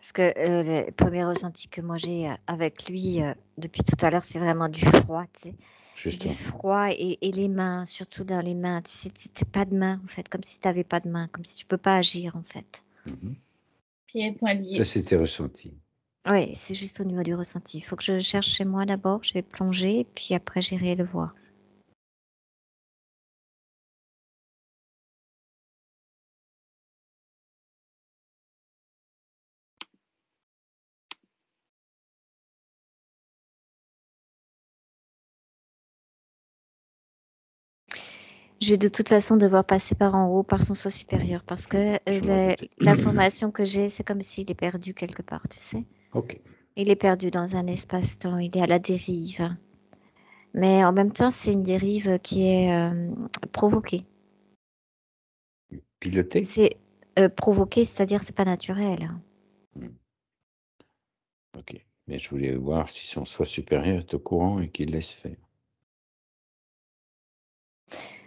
Parce que le premier ressenti que moi j'ai avec lui depuis tout à l'heure, c'est vraiment du froid, tu sais. Du Justement. froid et les mains, surtout dans les mains. Tu sais, t'as pas de main, en fait, comme si tu avais pas de main, comme si tu peux pas agir, en fait. Mmh. Pieds, poings Ça, liés. c'était ressenti. Oui, c'est juste au niveau du ressenti. Il faut que je cherche chez moi d'abord, je vais plonger, puis après j'irai le voir. Je vais de toute façon devoir passer par en haut, par son soi supérieur, parce que Je m'en doutais. l'information que j'ai, c'est comme s'il est perdu quelque part, tu sais. OK. Il est perdu dans un espace-temps, il est à la dérive. Mais en même temps, c'est une dérive qui est provoquée. Piloté? C'est provoqué, c'est-à-dire c'est pas naturel. Mmh. OK. Mais je voulais voir si son soi supérieur est au courant et qu'il laisse faire.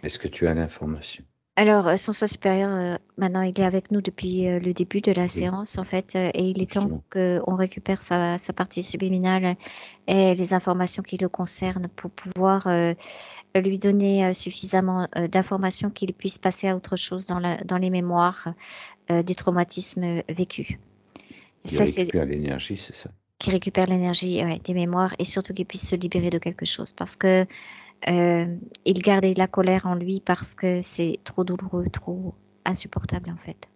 Est-ce que tu as l'information? Alors, son soi supérieur, maintenant, il est avec nous depuis le début de la Oui, séance, en fait, et il est temps justement. qu'on récupère sa partie subliminale et les informations qui le concernent pour pouvoir lui donner suffisamment d'informations qu'il puisse passer à autre chose dans les mémoires des traumatismes vécus. Qui Ça, c'est récupère l'énergie, c'est ça? qui récupère l'énergie des mémoires et surtout qu'il puisse se libérer de quelque chose parce que il gardait de la colère en lui parce que c'est trop douloureux, trop insupportable en fait.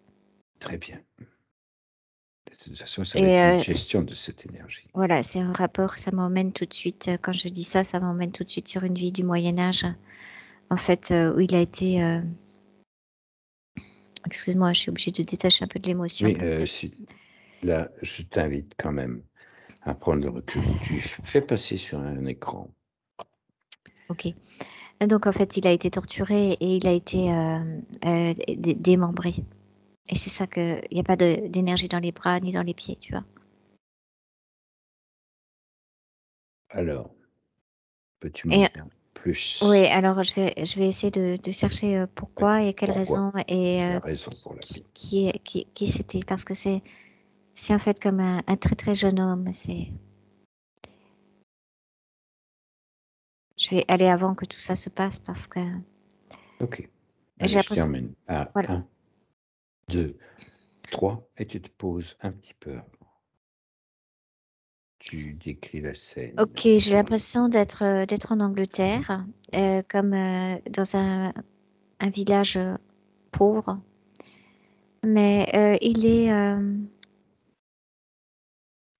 Très bien. De toute façon, ça va Et être une gestion de cette énergie. voilà, c'est un rapport, ça m'emmène tout de suite, quand je dis ça, ça m'emmène tout de suite sur une vie du Moyen Âge, en fait, où il a été, excuse-moi, je suis obligée de détacher un peu de l'émotion Oui, parce que si là, je t'invite quand même à prendre le recul. Tu fais passer sur un écran. OK. Et donc en fait, il a été torturé et il a été, démembré et c'est ça que il y a pas d'énergie dans les bras ni dans les pieds, tu vois? Alors, peux-tu m'en Et dire plus? oui, alors je vais essayer de chercher, Oui, pourquoi et quelles pourquoi? raisons et La raison pour laquelle. qui c'était parce que c'est en fait comme un très, très jeune homme, je vais aller avant que tout ça se passe parce que OK. j'ai Allez, je l'impression termine à voilà. 1, 2, 3 et tu te poses un petit peu avant. Tu décris la scène OK, j'ai pour l'impression d'être en Angleterre, comme, dans un village, pauvre, mais, il est,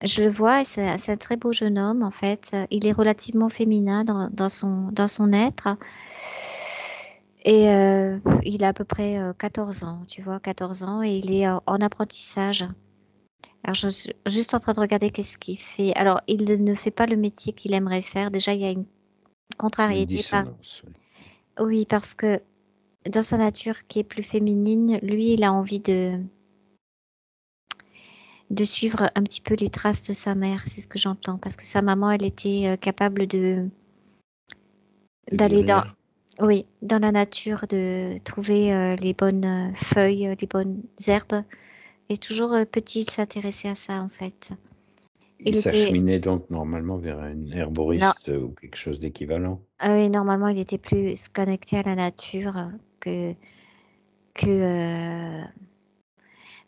je le vois et c'est un très beau jeune homme en fait, il est relativement féminin dans son être et il a à peu près, 14 ans, tu vois? 14 ans et il est en apprentissage. Alors je suis juste en train de regarder qu'est-ce qu'il fait. Alors il ne fait pas le métier qu'il aimerait faire. Déjà, il y a une une contrariété par dissonance, oui. oui, parce que dans sa nature qui est plus féminine, lui, il a envie de suivre un petit peu les traces de sa mère, c'est ce que j'entends. Parce que sa maman, elle était, capable De d'aller dans guérir? oui, dans la nature, de trouver, les bonnes, feuilles, les bonnes herbes et toujours, petit, il s'intéressait à ça, en fait. Il Il était s'acheminait donc normalement vers un non, herboriste ou quelque chose d'équivalent? ah oui, normalement, il était plus connecté à la nature que,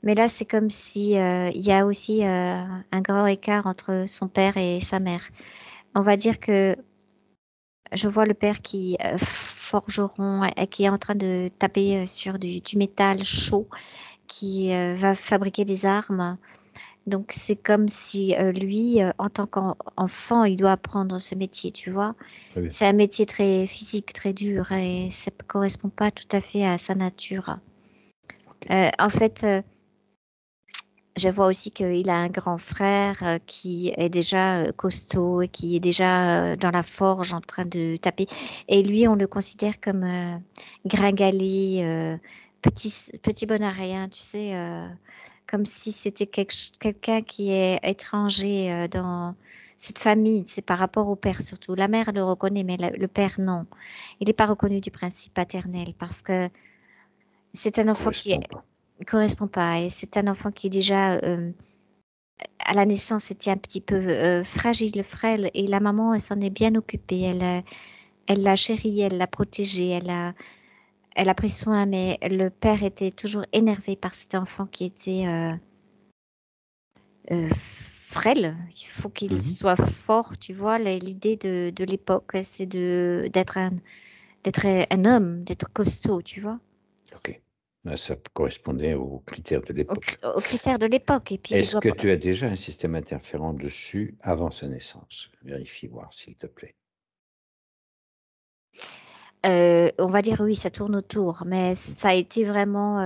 mais là, c'est comme si, il y a aussi, un grand écart entre son père et sa mère. On va dire que je vois le père qui, forgeron et qui est en train de taper, sur du métal chaud, qui, va fabriquer des armes. Donc c'est comme si, lui, en tant qu'enfant, il doit apprendre ce métier, tu vois? Très bien. C'est un métier très physique, très dur et ça p correspond pas tout à fait à sa nature. OK. En fait, je vois aussi qu'il a un grand frère, qui est déjà, costaud et qui est déjà, dans la forge en train de taper et lui, on le considère comme, gringalet, petit bon à rien, tu sais? Comme si c'était quelqu'un qui est étranger, dans cette famille, c'est par rapport au père surtout. La mère le reconnaît, mais le père non. Il est pas reconnu du principe paternel parce que c'est un enfant qui Correspond pas. correspond pas et c'est un enfant qui est déjà, à la naissance, était un petit peu fragile, frêle, et la maman, elle s'en est bien occupée. Elle l'a chérie, elle l'a protégée, elle a pris soin, mais le père était toujours énervé par cet enfant qui était frêle. Il faut qu'il Mhm. soit fort, tu vois. L'idée de l'époque, c'est d'être un homme, d'être costaud, tu vois, OK. Ça correspondait aux critères de l'époque. aux critères de l'époque. Et puis, il Est-ce doit que pas. tu as déjà un système interférent dessus avant sa naissance? Vérifie voir, s'il te plaît. On va dire oui, ça tourne autour, mais Mmh, ça a été vraiment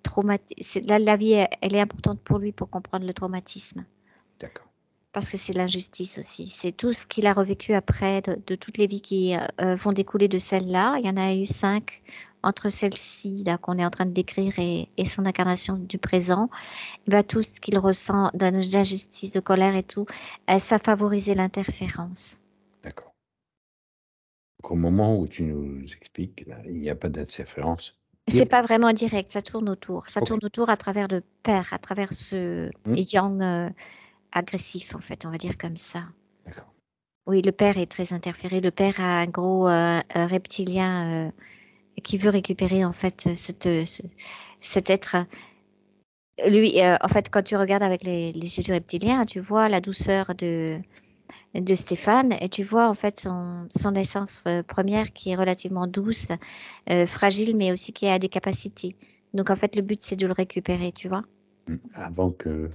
traumatisme. Là, la vie, elle est importante pour lui pour comprendre le traumatisme. d'accord. Parce que c'est l'injustice aussi. C'est tout ce qu'il a revécu après, de toutes les vies qui vont découler de celle-là. Il y en a eu 5 entre celle-ci, là, qu'on est en train de décrire, et son incarnation du présent. Et ben, tout ce qu'il ressent d'injustice, de colère et tout, ça favorisait l'interférence. D'accord. Donc au moment où tu nous expliques, là, il n'y a pas d'interférence C'est pas directe. vraiment direct, ça tourne autour. Ça OK. tourne autour à travers le père, à travers ce Mmh, yang agressif, en fait, on va dire comme ça. d'accord. Oui, le père est très interféré. Le père a un gros reptilien qui veut récupérer, en fait, cet être. Lui, en fait, quand tu regardes avec les yeux du reptilien, tu vois la douceur de Stéphane, et tu vois, en fait, son essence première qui est relativement douce, fragile, mais aussi qui a des capacités. Donc, en fait, le but, c'est de le récupérer, tu vois. Mmh. Avant que,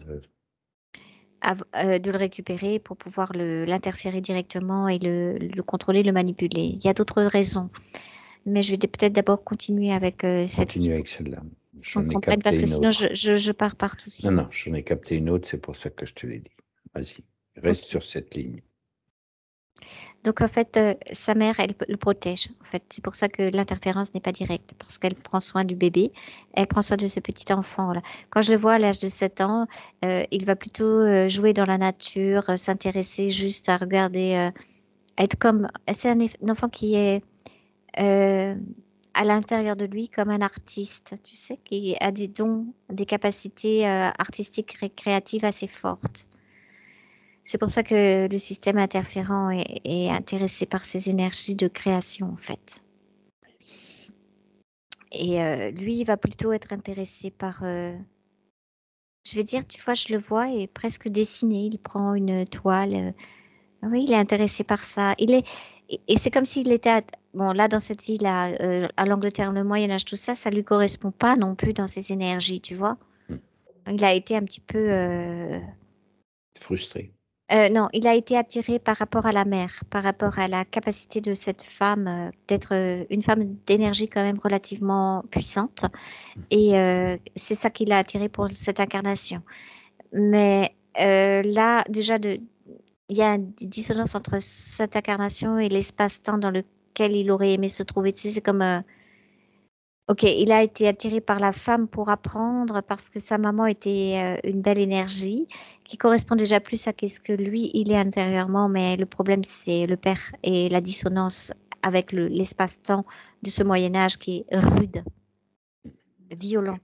De le récupérer pour pouvoir l'interférer directement et le contrôler, le manipuler. Il y a d'autres raisons, mais je vais peut-être d'abord continuer avec cette vie continue pour avec celle-là. qu'on J'en ai comprenne, parce capté que une sinon, autre. je pars partout Non, sinon. non, j'en ai capté une autre, c'est pour ça que je te l'ai dit. Vas-y, reste Ok. sur cette ligne. Donc, en fait, sa mère, elle le protège. En fait, c'est pour ça que l'interférence n'est pas directe, parce qu'elle prend soin du bébé, elle prend soin de ce petit enfant-là. Quand je le vois à l'âge de 7 ans, il va plutôt jouer dans la nature, s'intéresser juste à regarder, être comme. C'est un enfant qui est euh, à l'intérieur de lui comme un artiste, tu sais, qui a des dons, des capacités artistiques et créatives assez fortes. C'est pour ça que le système interférent est intéressé par ces énergies de création, en fait. Et lui, il va plutôt être intéressé par, je vais dire, tu vois, je le vois, et presque dessiner. Il prend une toile. Oui, il est intéressé par ça. Et c'est comme s'il était, bon, là, dans cette vie-là, à l'Angleterre, le Moyen Âge, tout ça, ça lui correspond pas non plus dans ses énergies, tu vois. Mmh. Il a été un petit peu, Frustré. non, il a été attiré par rapport à la mère, par rapport à la capacité de cette femme d'être une femme d'énergie quand même relativement puissante. Et c'est ça qui l'a attiré pour cette incarnation. Mais là, déjà, il y a une dissonance entre cette incarnation et l'espace-temps dans lequel il aurait aimé se trouver. Tu sais, c'est comme, ok, il a été attiré par la femme pour apprendre parce que sa maman était une belle énergie qui correspond déjà plus à ce que lui, il est intérieurement. Mais le problème, c'est le père et la dissonance avec l'espace-temps de ce Moyen Âge qui est rude, OK. violent.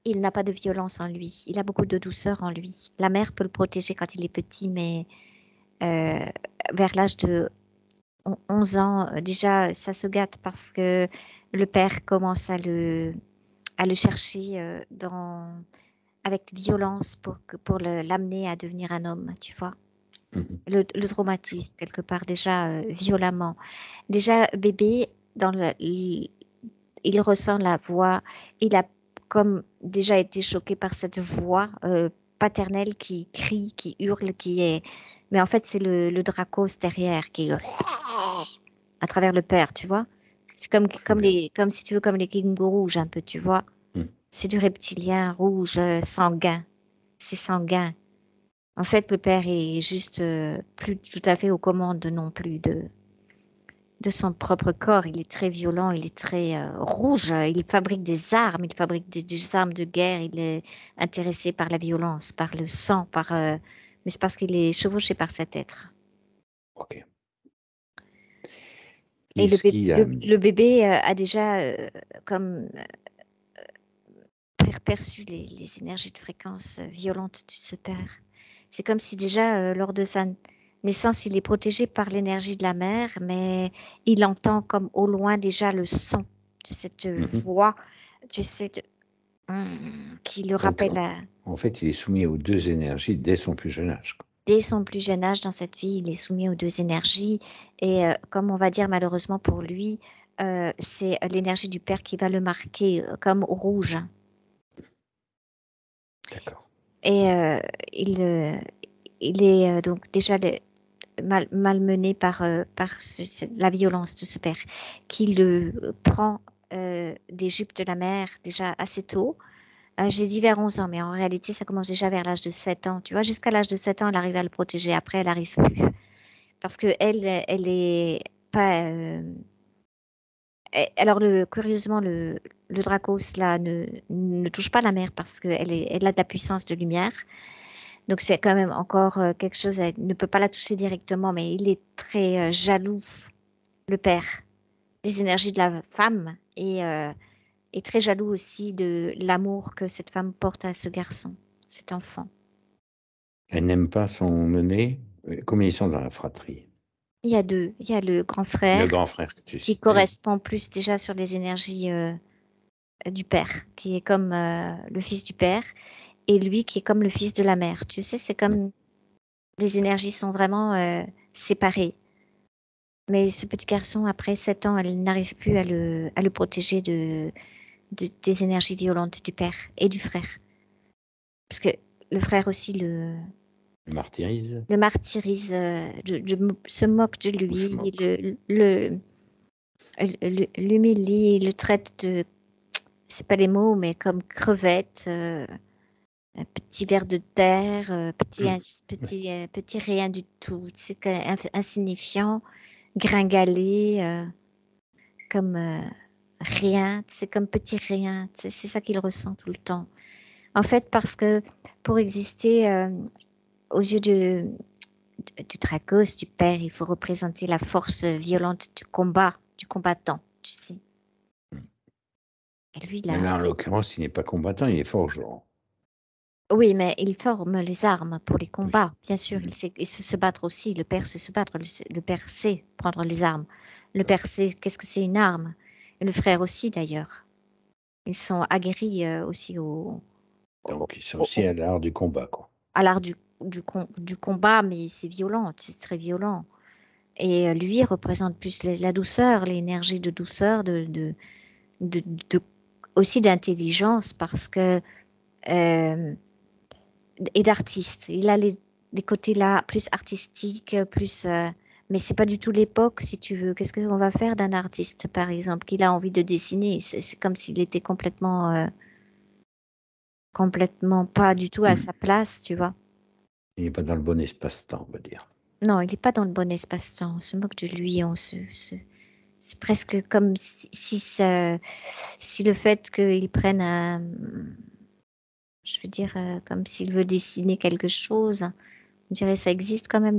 Il n'a pas de violence en lui. Il a beaucoup de douceur en lui. La mère peut le protéger quand il est petit, mais euh, vers l'âge de 11 ans, déjà, ça se gâte parce que le père commence à le chercher avec violence pour l'amener à devenir un homme, tu vois. Mmh. Le Je vois. traumatise quelque part déjà violemment. Déjà, bébé, il ressent la voix. Il a comme déjà été choqué par cette voix paternelle qui crie, qui hurle, qui est. Mais en fait, c'est le Dracos derrière qui hurle à travers le père, tu vois. C'est Très bien. comme si tu veux, comme les kangourous rouges un peu, tu vois. Mmh. C'est du reptilien rouge, sanguin. C'est sanguin. En fait, le père est juste plus tout à fait aux commandes non plus de son propre corps. Il est très violent, il est très rouge. Il fabrique des armes, il fabrique des armes de guerre. Il est intéressé par la violence, par le sang, mais c'est parce qu'il est chevauché par cet être. OK. Et Qu'est-ce qui a le bébé a déjà comme perçu les énergies de fréquence violentes de ce père. C'est comme si déjà, lors de sa naissance, il est protégé par l'énergie de la mère, mais il entend comme au loin déjà le son de cette Mhm. voix, tu sais, qui le Donc, rappelle en fait, il est soumis aux deux énergies dès son plus jeune âge, quoi. dès son plus jeune âge dans cette vie, il est soumis aux deux énergies. Et comme on va dire malheureusement pour lui, c'est l'énergie du père qui va le marquer comme au rouge. D'accord. Et il, euh, il est donc déjà malmené par la violence de ce père, qui le prend des jupes de la mère déjà assez tôt. J'ai dit vers 11 ans, mais en réalité, ça commence déjà vers l'âge de 7 ans. Tu vois, jusqu'à l'âge de 7 ans, elle arrive à le protéger. Après, elle n'arrive plus. Parce que elle est pas. Alors, curieusement, le Dracos, là, ne touche pas la mère parce elle a de la puissance de lumière. Donc, c'est quand même encore quelque chose, elle ne peut pas la toucher directement, mais il est très jaloux, le père, des énergies de la femme et très jaloux aussi de l'amour que cette femme porte à ce garçon, cet enfant. Elle n'aime pas son aîné. Combien ils sont dans la fratrie? Il y a deux. Il y a le grand Le frère grand frère que tu qui citais. correspond plus déjà sur les énergies du père, qui est comme le fils du père, et lui qui est comme le fils de la mère. Tu sais, c'est Mm. comme les énergies sont vraiment séparées. Mais ce petit garçon, après 7 ans, elle n'arrive plus à le protéger des énergies violentes du père et du frère. Parce que le frère aussi Le martyrise le martyrise, se moque de ou se lui, moque. l'humilie, le traite de, c'est pas les mots, mais comme crevette, un petit ver de terre, Mm. Ouais. petit rien du tout, c'est insignifiant, gringalé, comme rien, c'est comme petit rien, c'est ça qu'il ressent tout le temps. En fait, parce que pour exister aux yeux du Dracos, du père, il faut représenter la force violente du combat, du combattant, tu sais. Mm. Et lui, Mais là, là, en l'occurrence, il n'est pas combattant, il est forgeron. oui, mais il forme les armes pour les Oui. combats, bien sûr. Mm. Il sait se battre aussi. Le père sait se battre. Le père sait prendre les armes. Le père sait qu'est-ce que c'est une arme. Et le frère aussi, d'ailleurs. Ils sont aguerris aussi au- Donc, ils sont aussi au- à l'art du combat, quoi. à l'art du combat, mais c'est violent, c'est très violent. Et lui représente plus la douceur, l'énergie de douceur, de- de- aussi d'intelligence, parce que euh, et d'artiste. Il a les côtés là plus artistiques, plus. Mais c'est pas du tout l'époque, si tu veux. Qu'est-ce qu'on va faire d'un artiste, par exemple, qu'il a envie de dessiner? C'est comme s'il était complètement pas du tout à Mm. sa place, tu vois. Il n'est pas dans le bon espace-temps, on va dire. Non, il n'est pas dans le bon espace-temps. On se moque de lui. C'est presque comme si le fait qu'il prenne un, je veux dire, comme s'il veut dessiner quelque chose. On dirait ça existe quand même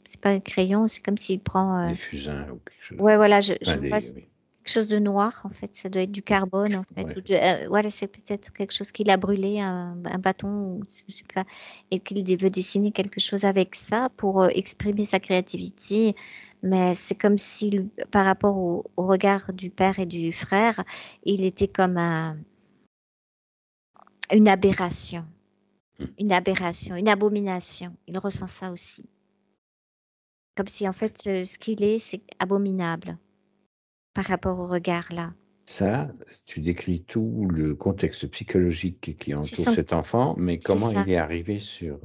c'est pas un crayon, c'est comme s'il prend, Des fusains ou quelque chose. ouais, voilà, je Enfin, vois des. Oui. quelque chose de noir en fait. Ça doit être du carbone en fait, Ouais. ou voilà, c'est peut-être quelque chose qu'il a brûlé, un bâton, ou c'est pas, et qu'il veut dessiner quelque chose avec ça pour exprimer sa créativité. Mais c'est comme si, par rapport au regard du père et du frère, il était comme une aberration, Mm. une abomination. Il ressent ça aussi. Comme si en fait ce qu'il est, c'est abominable par rapport au regard là. Ça, tu décris tout le contexte psychologique qui C'est entoure son, cet enfant, mais c'est comment ça. il est arrivé sur.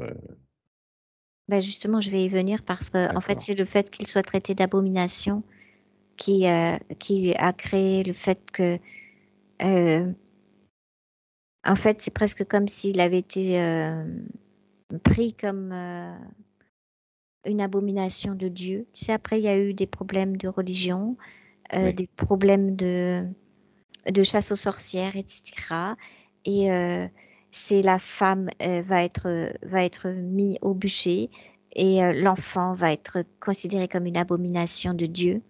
Ben justement, je vais y venir parce que en fait, D'accord. c'est le fait qu'il soit traité d'abomination qui a créé le fait que, euh, en fait, c'est presque comme s'il avait été pris comme une abomination de Dieu. Tu sais, après, il y a eu des problèmes de religion, Oui. des problèmes de chasse aux sorcières, etc. Et c'est la femme va être mise au bûcher et l'enfant va être considéré comme une abomination de Dieu.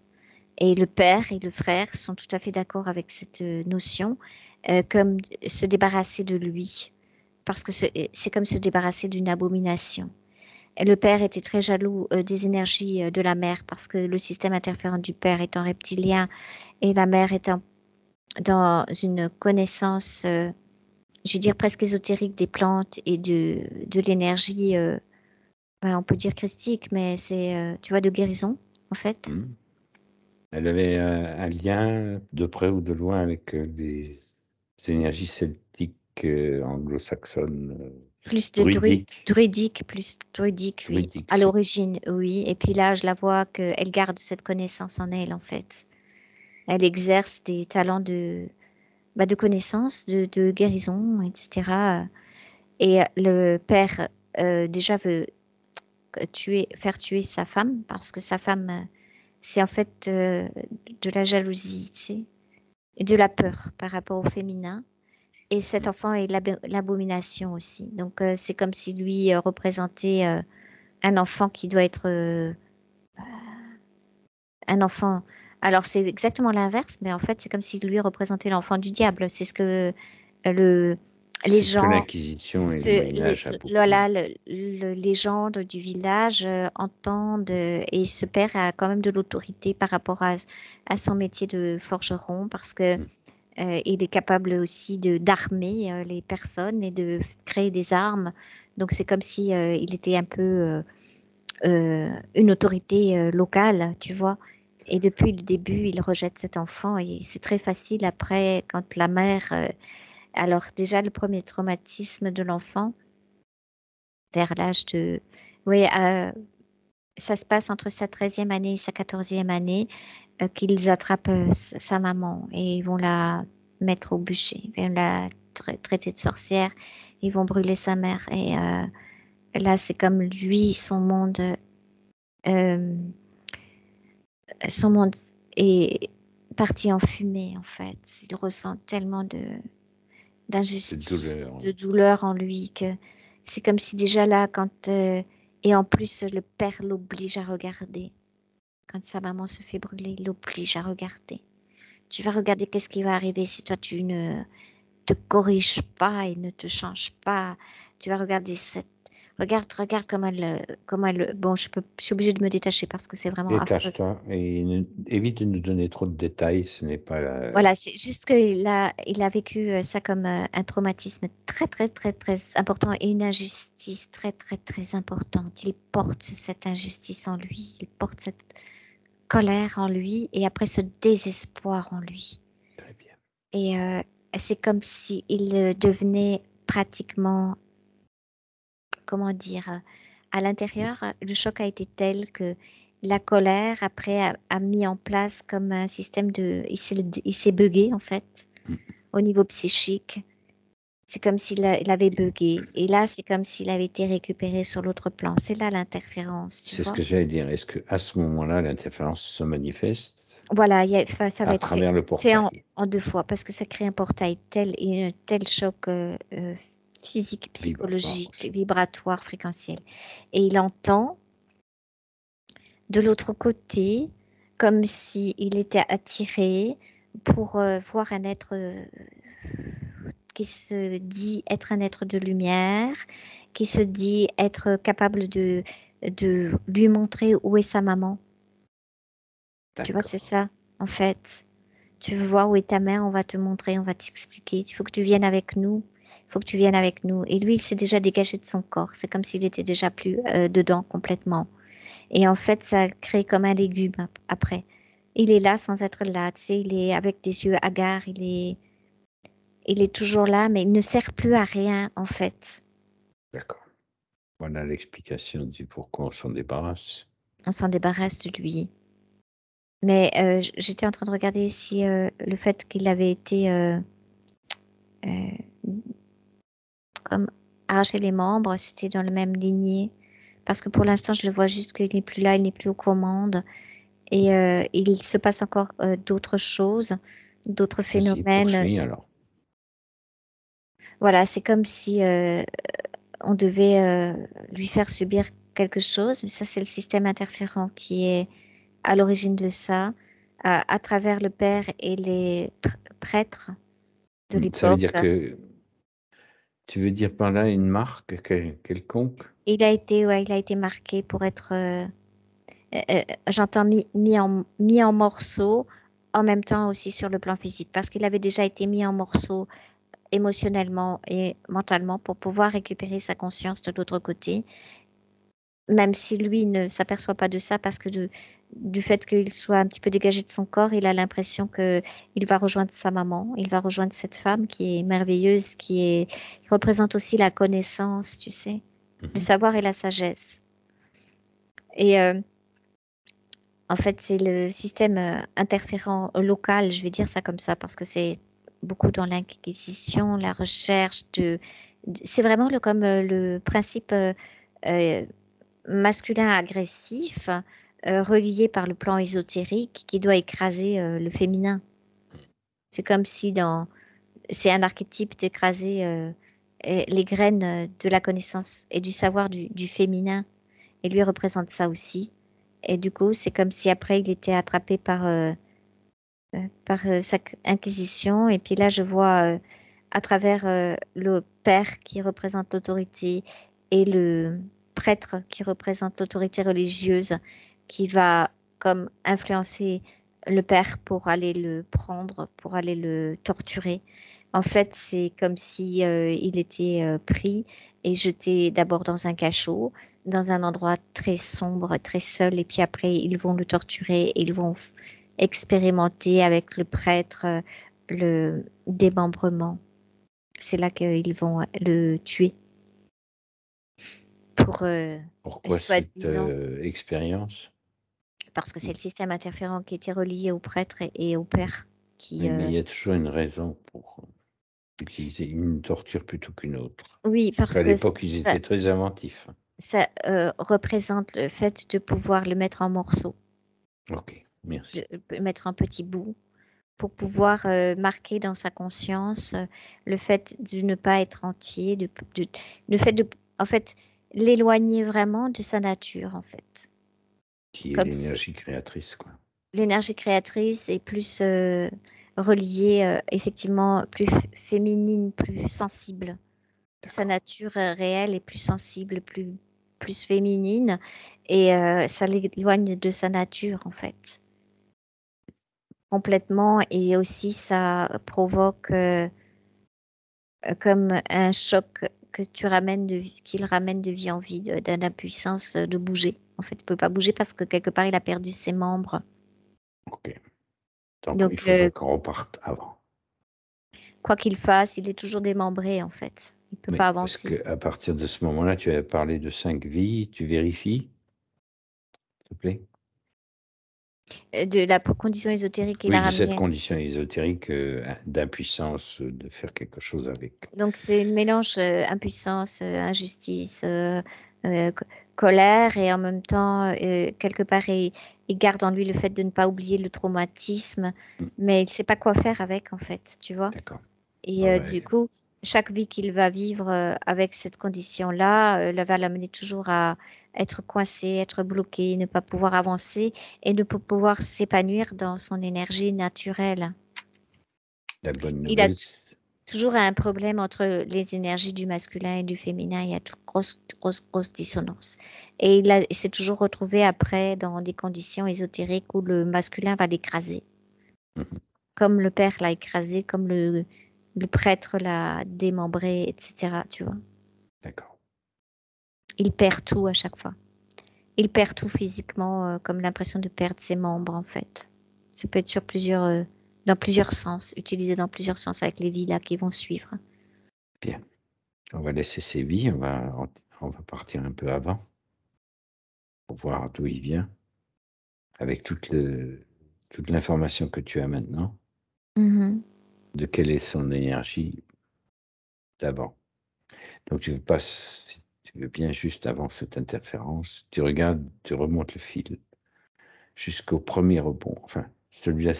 Et le père et le frère sont tout à fait d'accord avec cette notion, comme se débarrasser de lui, parce que c'est comme se débarrasser d'une abomination. Et le père était très jaloux des énergies de la mère, parce que le système interférent du père étant reptilien et la mère étant dans une connaissance, je veux dire presque ésotérique des plantes et de l'énergie, on peut dire christique, mais c'est, tu vois, de guérison, en fait. Mmh. Elle avait, un lien de près ou de loin avec, des énergies celtiques, anglo-saxonnes, Plus de druidiques, druidique, oui, druidiques à surtout. l'origine, oui. Et puis là, je la vois qu'elle garde cette connaissance en elle, en fait. Elle exerce des talents de connaissance, de guérison, etc. Et le père, déjà, veut faire tuer sa femme, parce que sa femme, c'est en fait de la jalousie, tu sais, et de la peur par rapport au féminin. Et cet Mmh. enfant est l'abomination aussi. Donc, c'est comme si lui représentait un enfant qui doit être un enfant. Alors, c'est exactement l'inverse, mais en fait, c'est comme si lui représentait l'enfant du diable. C'est ce que le, les C'est ce que gens, l'Inquisition et le Moyen Âge a beaucoup. voilà, les gens du village entendent, et ce père a quand même de l'autorité par rapport à son métier de forgeron, parce que Mmh. il est capable aussi d'armer les personnes et de créer des armes. Donc, c'est comme si il était un peu une autorité locale, tu vois. Et depuis le début, il rejette cet enfant et c'est très facile après quand la mère. Alors déjà, le premier traumatisme de l'enfant, vers l'âge de. Oui, ça se passe entre sa 13e année et sa 14e année, qu'ils attrapent sa maman et ils vont la mettre au bûcher, ils vont la traiter de sorcière, ils vont brûler sa mère. Et là, c'est comme lui, euh, son monde est parti en fumée, en fait. Il ressent tellement De d'injustice, douleur, de douleur en lui que c'est comme si déjà là, quand et en plus le père l'oblige à regarder. Quand sa maman se fait brûler, il l'oblige à regarder. Tu vas regarder qu'est-ce qui va arriver si toi tu ne te corriges pas et ne te changes pas. Tu vas regarder cette. Regarde comment elle. Bon, je suis obligée de me détacher parce que c'est vraiment affreux. détache-toi et évite de nous donner trop de détails, ce n'est pas la Voilà, c'est juste qu'il a vécu ça comme un traumatisme très, très, très, très important et une injustice très, très, très importante. Il porte cette injustice en lui, il porte cette colère en lui et après ce désespoir en lui. très bien. Et c'est comme si il devenait pratiquement, comment dire, à l'intérieur, le choc a été tel que la colère, après, a mis en place comme un système de. Il s'est buggé, en fait, Mmh. au niveau psychique. C'est comme il avait buggé. Et là, c'est comme s'il avait été récupéré sur l'autre plan. C'est là l'interférence, tu C'est ce vois. que j'allais dire. Est-ce qu'à ce moment-là, l'interférence se manifeste Voilà, enfin, ça va à être fait, travers le fait portail en deux fois parce que ça crée un portail tel et un tel choc physique, vibratoire psychologique, aussi? vibratoire, fréquentiel. Et il entend de l'autre côté comme si il était attiré pour voir un être qui se dit être un être de lumière, qui se dit être capable de lui montrer où est sa maman. Tu vois, c'est D'accord. ça, en fait. Tu veux voir où est ta mère, on va te montrer, on va t'expliquer. Il faut que tu viennes avec nous. Il faut que tu viennes avec nous. Et lui, il s'est déjà dégagé de son corps. C'est comme s'il était déjà plus dedans complètement. Et en fait, ça crée comme un légume après. Il est là sans être là. Tu sais, il est avec des yeux hagards. Il est toujours là, mais il ne sert plus à rien, en fait. D'accord. Voilà l'explication du pourquoi on s'en débarrasse. On s'en débarrasse de lui. Mais j'étais en train de regarder si le fait qu'il avait été euh, comme arracher les membres, c'était dans la même lignée. Parce que pour l'instant, je le vois juste qu'il n'est plus là, il n'est plus aux commandes. Et il se passe encore d'autres choses, d'autres Vas-y, phénomènes. poursuis alors. Voilà, c'est comme si on devait lui faire subir quelque chose. Mais ça, c'est le système interférent qui est à l'origine de ça. à travers le père et les prêtres de Ça veut l'époque. dire que tu veux dire par là une marque quelconque? Ouais, il a été marqué pour être, j'entends mis en morceaux, en même temps aussi sur le plan physique, parce qu'il avait déjà été mis en morceaux émotionnellement et mentalement pour pouvoir récupérer sa conscience de l'autre côté, même si lui ne s'aperçoit pas de ça parce que du fait qu'il soit un petit peu dégagé de son corps, il a l'impression que il va rejoindre sa maman, il va rejoindre cette femme qui est merveilleuse, qui représente aussi la connaissance, tu sais, le Mmh. savoir et la sagesse. Et en fait, c'est le système interférent local, je vais dire ça comme ça, parce que c'est beaucoup dans l'inquisition, la recherche c'est vraiment comme le principe euh, masculin agressif relié par le plan ésotérique qui doit écraser le féminin. C'est comme si c'est un archétype d'écraser les graines de la connaissance et du savoir du féminin. Et lui représente ça aussi. Et du coup, c'est comme si après il était attrapé par sa inquisition. Et puis là, je vois à travers le père qui représente l'autorité et le prêtre qui représente l'autorité religieuse qui va comme influencer le père pour aller le prendre, pour aller le torturer. En fait, c'est comme si il était pris et jeté d'abord dans un cachot, dans un endroit très sombre, très seul, et puis après ils vont le torturer et ils vont expérimenter avec le prêtre le démembrement. C'est là qu'ils vont le tuer pour Pourquoi cette, soi-disant, expérience? parce que c'est le système interférent qui était relié au prêtre et au père qui, Oui, mais il y a toujours une raison pour utiliser une torture plutôt qu'une autre. oui, Parce parce qu'à que l'époque, ils étaient très inventifs. ça représente le fait de pouvoir le mettre en morceaux, OK, de merci. le mettre en petits bouts pour pouvoir marquer dans sa conscience le fait de ne pas être entier, le fait de, en fait, l'éloigner vraiment de sa nature, en fait. Qui est Comme si l'énergie créatrice, quoi. l'énergie créatrice est plus reliée, effectivement, plus féminine, plus sensible. Sa D'accord. nature réelle est plus sensible, plus féminine, et ça l'éloigne de sa nature, en fait, complètement. Et aussi, ça provoque comme un choc que tu ramènes qu'il ramène de vie en vie, d'une impuissance de bouger. En fait, il peut pas bouger parce que quelque part, il a perdu ses membres. OK. Donc il Donc, faudra qu'on reparte avant. quoi qu'il fasse, il est toujours démembré, en fait. Il peut pas Oui, parce avancer. qu'à partir de ce moment-là, tu avais parlé de 5 vies, tu vérifies, s'il te plaît? De la condition ésotérique qu'il Oui, a de cette ramenée. condition ésotérique, d'impuissance, de faire quelque chose avec. Donc, c'est le mélange impuissance, injustice, co- colère, et en même temps, quelque part, il garde en lui le fait de ne pas oublier le traumatisme, Mmh, mais il ne sait pas quoi faire avec, en fait, tu vois. d'accord. Et Ah bah, du coup, chaque vie qu'il va vivre avec cette condition-là, va l'amener toujours à être coincé, être bloqué, ne pas pouvoir avancer et ne pas pouvoir s'épanouir dans son énergie naturelle. la bonne Il a nouvelle c toujours un problème entre les énergies du masculin et du féminin. Il y a toujours grosse, grosse, grosse dissonance. Et il s'est toujours retrouvé après dans des conditions ésotériques où le masculin va l'écraser, mmh mh, comme le père l'a écrasé, comme le prêtre l'a démembré, etc. Tu vois. d'accord. Il perd tout à chaque fois. Il perd tout physiquement, comme l'impression de perdre ses membres, en fait. Ça peut être dans plusieurs sens, utilisé dans plusieurs sens avec les vies là qui vont suivre. Bien, on va laisser ces vies, on va partir un peu avant pour voir d'où il vient, avec toute l'information que tu as maintenant, Mhm. de quelle est son énergie d'avant. Donc tu veux pas si tu veux bien juste avant cette interférence, tu regardes, tu remontes le fil jusqu'au premier rebond, enfin celui-là,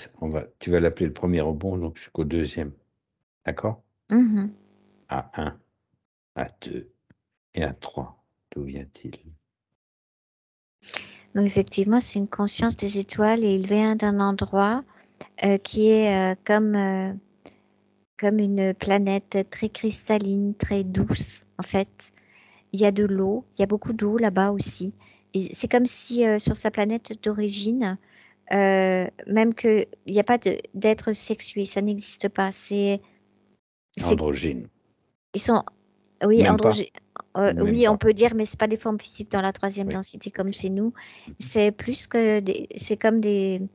tu vas l'appeler le premier rebond, donc jusqu'au deuxième, d'accord? Mhm. À un, à 2 et à 3. D'où vient-il? Donc effectivement, c'est une conscience des étoiles et il vient d'un endroit qui est comme une planète très cristalline, très douce en fait. Il y a de l'eau, il y a beaucoup d'eau là-bas aussi. Et c'est comme si sur sa planète d'origine, même qu'il n'y a pas d'être sexué, ça n'existe pas. C'est, Androgyne. ils sont, oui, Même pas? androgynes. Même Oui, on pas. peut dire, mais c'est pas des formes physiques dans la troisième Oui. densité comme OK. chez nous. Mhm. C'est plus que c'est comme des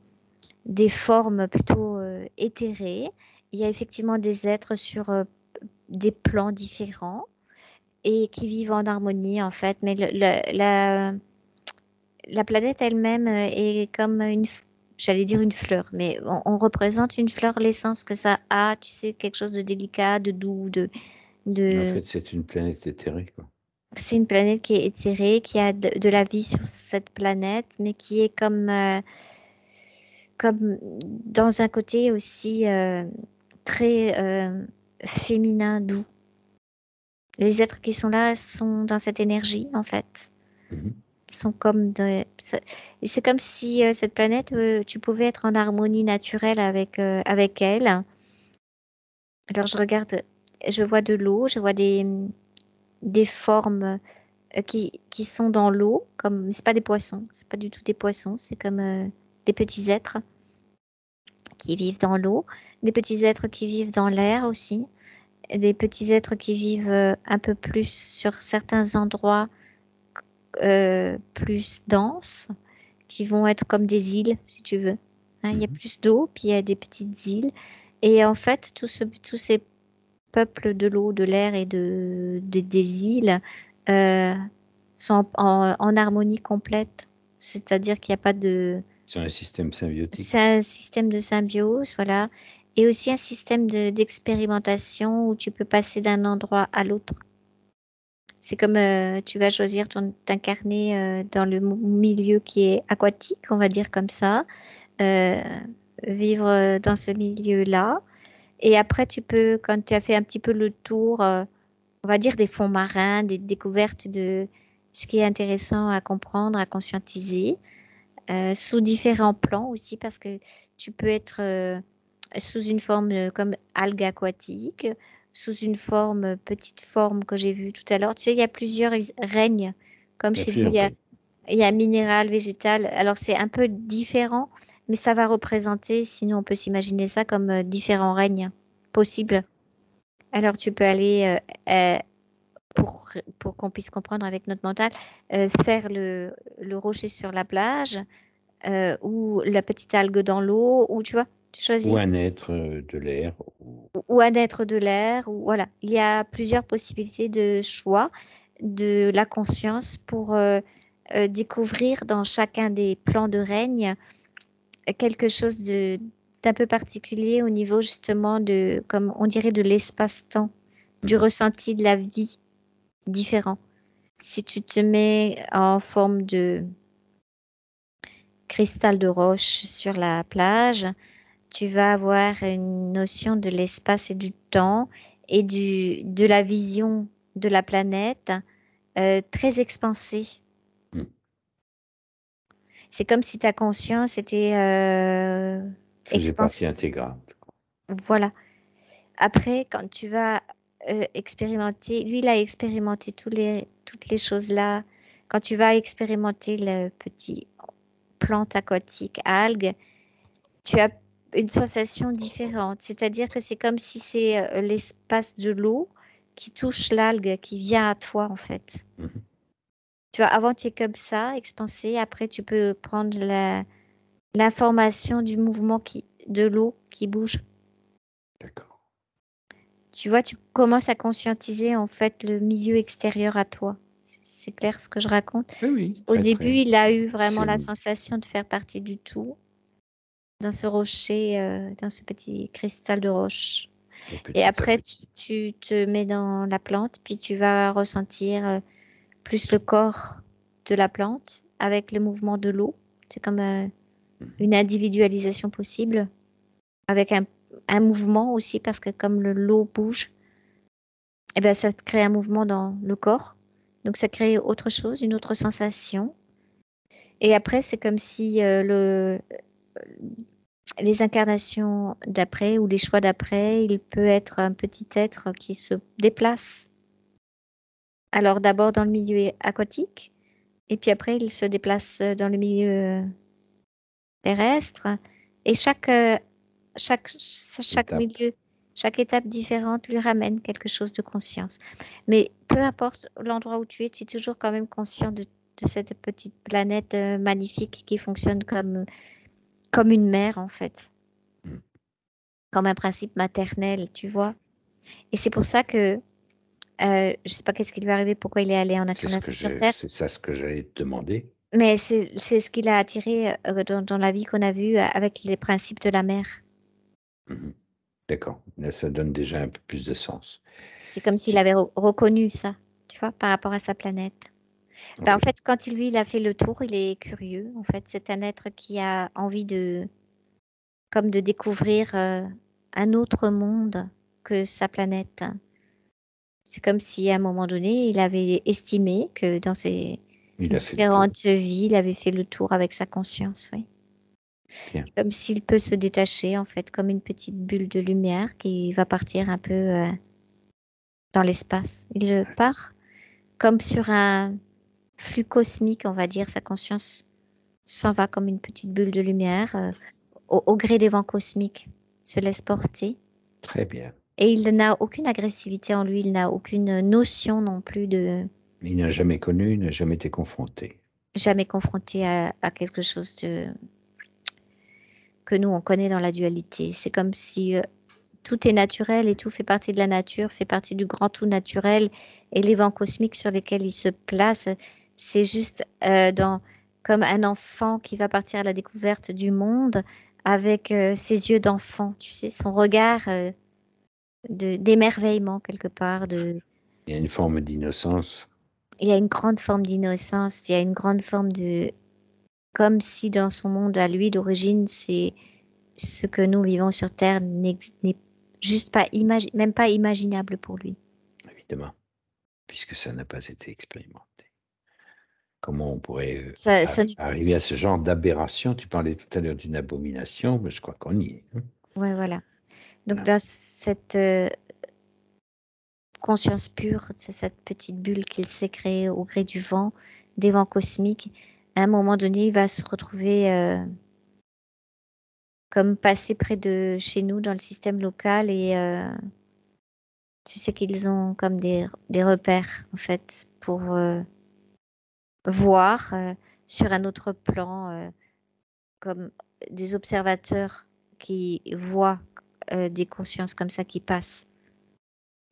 formes plutôt éthérées. Il y a effectivement des êtres sur des plans différents et qui vivent en harmonie en fait. Mais la planète elle-même est comme j'allais dire une fleur, mais on représente une fleur, l'essence que ça a, tu sais, quelque chose de délicat, de doux, En de... fait, c'est une planète éthérée, quoi. C'est une planète qui est éthérée, qui a de la vie sur cette planète, mais qui est comme dans un côté aussi très féminin, doux. Les êtres qui sont là sont dans cette énergie, en fait. Mhm. Sont comme et c'est comme si cette planète, tu pouvais être en harmonie naturelle avec elle. Alors je regarde, je vois de l'eau, je vois des formes qui sont dans l'eau, comme c'est pas des poissons, c'est pas du tout des poissons, c'est comme des petits êtres qui vivent dans l'eau, des petits êtres qui vivent dans l'air aussi, des petits êtres qui vivent un peu plus sur certains endroits plus denses, qui vont être comme des îles, si tu veux. Hein, il y a Mhm. plus d'eau, puis il y a des petites îles. Et en fait, tous ces peuples de l'eau, de l'air et des îles euh, sont en harmonie complète. C'est-à-dire qu'il n'y a pas de... C'est un système C'est symbiotique. un système de symbiose, voilà. Et aussi un système d'expérimentation où tu peux passer d'un endroit à l'autre. C'est comme tu vas choisir t'incarner dans le milieu qui est aquatique, on va dire comme ça, euh, vivre dans ce milieu-là. Et après, tu peux, quand tu as fait un petit peu le tour, on va dire des fonds marins, des découvertes de ce qui est intéressant à comprendre, à conscientiser, sous différents plans aussi, parce que tu peux être sous une forme comme algue aquatique, sous une forme, petite forme que j'ai vue tout à l'heure. Tu sais, il y a plusieurs règnes. Comme Il y a chez nous, plusieurs règles. il y a minéral, végétal. Alors, c'est un peu différent, mais ça va représenter, sinon on peut s'imaginer ça comme différents règnes possibles. Alors, tu peux aller, pour qu'on puisse comprendre avec notre mental, faire le rocher sur la plage ou la petite algue dans l'eau, ou tu vois, tu Ou choisis. un être de l'air. Ou un être de l'air, ou voilà. Il y a plusieurs possibilités de choix de la conscience pour découvrir dans chacun des plans de règne quelque chose d'un peu particulier au niveau justement de, comme on dirait, de l'espace-temps, du Mhm. ressenti de la vie différent. Si tu te mets en forme de cristal de roche sur la plage, tu vas avoir une notion de l'espace et du temps et de la vision de la planète très expansée. Mhm. C'est comme si ta conscience était Faisait partie expansive. intégrante. Voilà. Après, quand tu vas expérimenter, lui, il a expérimenté toutes les choses là. Quand tu vas expérimenter le petit plante aquatique, algue, tu as une sensation différente. C'est-à-dire que c'est comme si c'est l'espace de l'eau qui touche l'algue, qui vient à toi, en fait. Mhm. Tu vois, avant, tu es comme ça, expansé. Après, tu peux prendre l'information du mouvement de l'eau qui bouge. D'accord. Tu vois, tu commences à conscientiser, en fait, le milieu extérieur à toi. C'est clair ce que je raconte. Oui, oui, Au très, début, très. il a eu vraiment C'est la sensation de faire partie du tout dans ce rocher, dans ce petit cristal de roche. le Et petit après, algue. tu te mets dans la plante, puis tu vas ressentir plus le corps de la plante avec le mouvement de l'eau. C'est comme Mhm. une individualisation possible, avec un mouvement aussi, parce que comme l'eau bouge, eh ben, ça crée un mouvement dans le corps. Donc ça crée autre chose, une autre sensation. Et après, c'est comme si les incarnations d'après ou les choix d'après, il peut être un petit être qui se déplace. Alors d'abord dans le milieu aquatique, et puis après il se déplace dans le milieu terrestre. Et chaque Étape. milieu, chaque étape différente lui ramène quelque chose de conscience. Mais peu importe l'endroit où tu es toujours quand même conscient de cette petite planète magnifique qui fonctionne comme une mère en fait, Mm. comme un principe maternel, tu vois. Et c'est pour ça que je sais pas qu'est-ce qui lui est arrivé, pourquoi il est allé en incarnation sur Terre, C'est ça ce que j'allais te demander. mais c'est ce qui l'a attiré dans la vie qu'on a vue avec les principes de la mère. Mhm. D'accord. Là, ça donne déjà un peu plus de sens. C'est comme s'il Tu- avait reconnu ça, tu vois, par rapport à sa planète. Ben, en Oui, fait, quand il a fait le tour, il est curieux. En fait, c'est un être qui a envie comme de découvrir un autre monde que sa planète. C'est comme si à un moment donné, il avait estimé que dans ses il a fait le tour. différentes vies, il avait fait le tour avec sa conscience, oui. Bien. Comme s'il peut se détacher, en fait, comme une petite bulle de lumière qui va partir un peu dans l'espace. Il part comme sur un flux cosmique, on va dire. Sa conscience s'en va comme une petite bulle de lumière au gré des vents cosmiques, se laisse porter. Très bien. Et il n'a aucune agressivité en lui, il n'a aucune notion non plus de Il n'a jamais connu, il n'a jamais été confronté. jamais confronté à quelque chose que nous, on connaît dans la dualité. C'est comme si tout est naturel et tout fait partie de la nature, fait partie du grand tout naturel. Et les vents cosmiques sur lesquels il se place, c'est juste comme un enfant qui va partir à la découverte du monde avec ses yeux d'enfant, tu sais, son regard d'émerveillement quelque part. Il y a une forme d'innocence. Il y a une grande forme d'innocence, il y a une grande forme comme si dans son monde à lui d'origine, c'est ce que nous vivons sur Terre n'est juste pas même pas imaginable pour lui. Évidemment, puisque ça n'a pas été expérimenté. Comment on pourrait Ça, ça, arriver à ce genre d'aberration? Tu parlais tout à l'heure d'une abomination, mais je crois qu'on y est, hein. ouais, voilà. Donc Voilà. dans cette conscience pure, c'est cette petite bulle qu'il s'est créée au gré du vent, des vents cosmiques, à un moment donné, il va se retrouver comme passé près de chez nous dans le système local et tu sais qu'ils ont comme des repères en fait pour voir sur un autre plan comme des observateurs qui voient des consciences comme ça qui passent.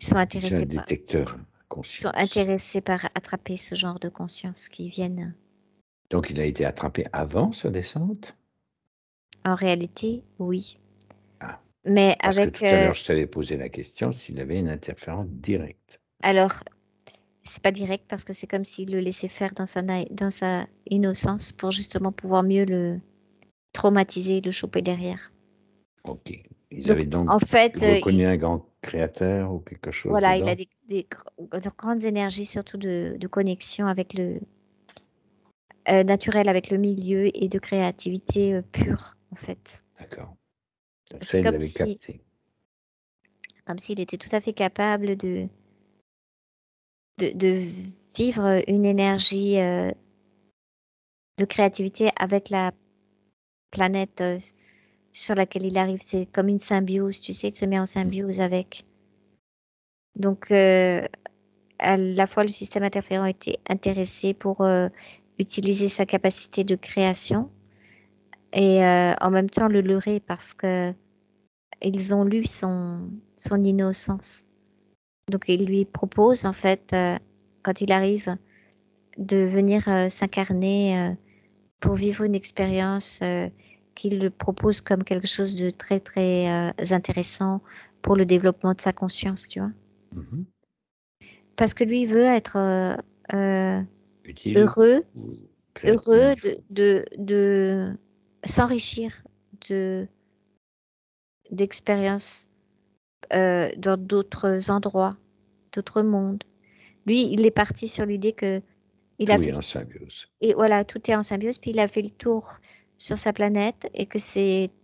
Ils sont C'est un intéressés par, détecteur à ils sont conscience. intéressés par attraper ce genre de conscience qui viennent. Donc il a été attrapé avant sa descente? En réalité, oui. Ah, Mais parce que avec, tout à l'heure, je t'avais posé la question s'il avait une interférence directe. alors, c'est pas direct parce que c'est comme s'il le laissait faire dans sa innocence pour justement pouvoir mieux le traumatiser, le choper derrière. OK. Ils Donc, avaient donc en fait, reconnu un grand créateur ou quelque chose voilà, il a dedans? de grandes énergies, surtout de connexion avec le naturel, avec le milieu et de créativité pure, en fait. D'accord. Donc C'est ça, il l'avait capté. comme s'il était tout à fait capable de vivre une énergie de créativité avec la planète sur laquelle il arrive. C'est comme une symbiose, tu sais, il se met en Mmh. symbiose avec. Donc, à la fois, le système interférent était intéressé pour utiliser sa capacité de création et en même temps le leurrer parce que ils ont lu son innocence. Donc, il lui propose, en fait, quand il arrive, de venir s'incarner pour vivre une expérience qu'il le propose comme quelque chose de très, très intéressant pour le développement de sa conscience, tu vois. Mmh. Parce que lui, il veut être euh, Utile heureux, ou heureux créatif? de s'enrichir de, d'expériences dans d'autres endroits, d'autres mondes. Lui, il est parti sur l'idée que Il a Tout est fait en symbiose. et voilà, tout est en symbiose. Puis il a fait le tour sur sa planète et que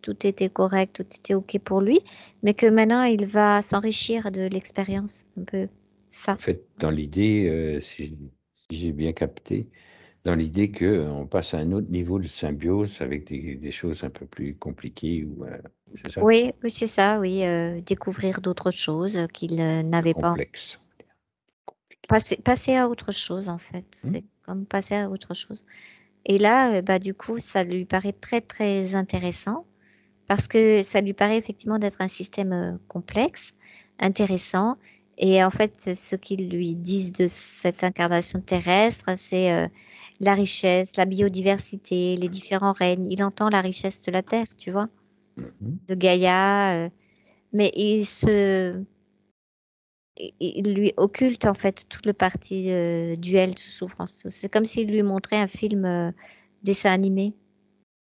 tout était correct, tout était OK pour lui, mais que maintenant il va s'enrichir de l'expérience, un peu En ça. fait, dans l'idée, si j'ai bien capté, dans l'idée qu'on passe à un autre niveau de symbiose avec des choses un peu plus compliquées ou, c'est ça? Oui, oui, c'est ça, oui, découvrir d'autres choses qu'il Plus n'avait pas. complexes, on va dire, compliquées. Passer à autre chose, en fait. Mmh. C'est comme passer à autre chose. Et là, bah, du coup, ça lui paraît très, très intéressant parce que ça lui paraît effectivement d'être un système complexe, intéressant. Et en fait, ce qu'ils lui disent de cette incarnation terrestre, c'est la richesse, la biodiversité, les différents règnes. Il entend la richesse de la Terre, tu vois, Mmh. de Gaïa, mais il lui occulte en fait tout le parti duel sous souffrance. C'est comme s'il lui montrait un film dessin animé,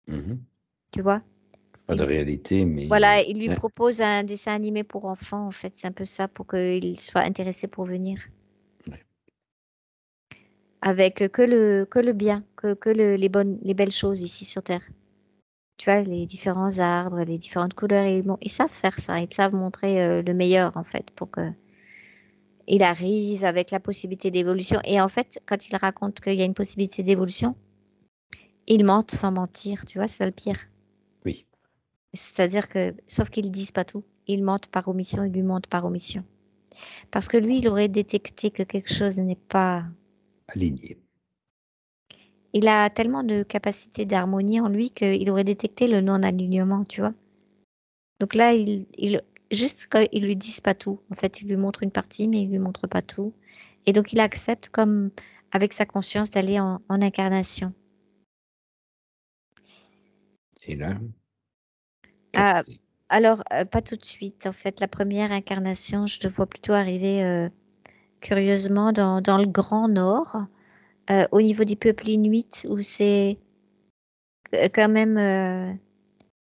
Mmh. tu vois. Pas de réalité, Voilà, mais il lui propose un dessin animé pour enfants, en fait. C'est un peu ça pour qu'il soit intéressé pour venir. ouais. Avec que le bien, les belles choses ici sur Terre. Tu vois, les différents arbres, les différentes couleurs. Et bon, ils savent faire ça. Ils savent montrer le meilleur, en fait, pour que il arrive avec la possibilité d'évolution. Et en fait, quand il raconte qu'il y a une possibilité d'évolution, il mente sans mentir. Tu vois, c'est ça le pire. Oui, C'est-à-dire que, sauf qu'ils disent pas tout. Ils mentent par omission, ils lui mentent par omission. Parce que lui, il aurait détecté que quelque chose n'est pas. aligné. Il a tellement de capacité d'harmonie en lui qu'il aurait détecté le non-alignement, tu vois. Donc là, juste quand ils lui disent pas tout, en fait, il lui montre une partie, mais il lui montre pas tout. Et donc, il accepte comme avec sa conscience d'aller en incarnation. Et là, Ah, capté. alors, pas tout de suite. En fait, la première incarnation, je le vois plutôt arriver curieusement dans le Grand Nord, au niveau du peuple inuit, où c'est quand même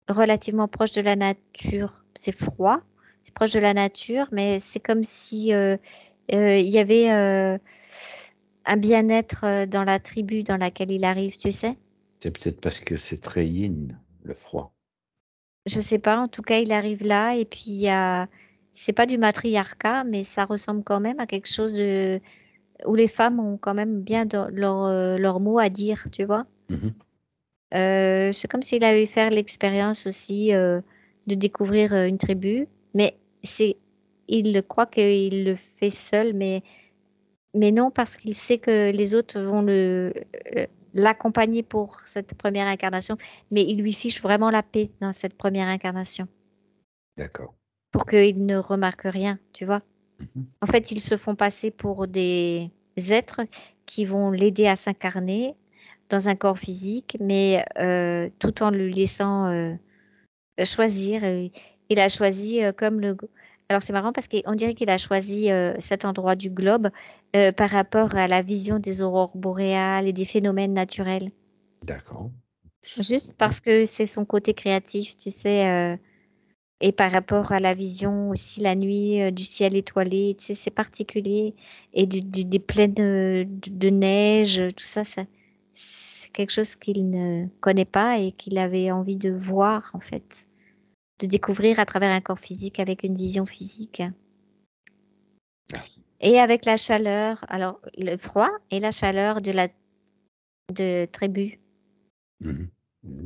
relativement proche de la nature. C'est froid, c'est proche de la nature, mais c'est comme si il y avait un bien-être dans la tribu dans laquelle il arrive, tu sais. C'est peut-être parce que c'est très yin, le froid. Je sais pas, en tout cas, il arrive là et puis c'est pas du matriarcat, mais ça ressemble quand même à quelque chose où les femmes ont quand même bien leur mot à dire, tu vois. Mmh. C'est comme s'il allait faire l'expérience aussi de découvrir une tribu, mais c'est, il croit qu'il le fait seul, mais non parce qu'il sait que les autres vont euh, l'accompagner pour cette première incarnation, mais il lui fiche vraiment la paix dans cette première incarnation D'accord. pour qu'il ne remarque rien, tu vois. Mmh. En fait, ils se font passer pour des êtres qui vont l'aider à s'incarner dans un corps physique, mais tout en le laissant choisir. Il a choisi comme Alors c'est marrant parce qu'on dirait qu'il a choisi cet endroit du globe par rapport à la vision des aurores boréales et des phénomènes naturels. D'accord. Juste OK. parce que c'est son côté créatif, tu sais. Et par rapport à la vision aussi la nuit du ciel étoilé, tu sais, c'est particulier. Et des plaines de neige, tout ça, c'est quelque chose qu'il ne connaît pas et qu'il avait envie de voir, en fait. De découvrir à travers un corps physique avec une vision physique. Ah. Et avec la chaleur, alors le froid et la chaleur de tribu. Mmh.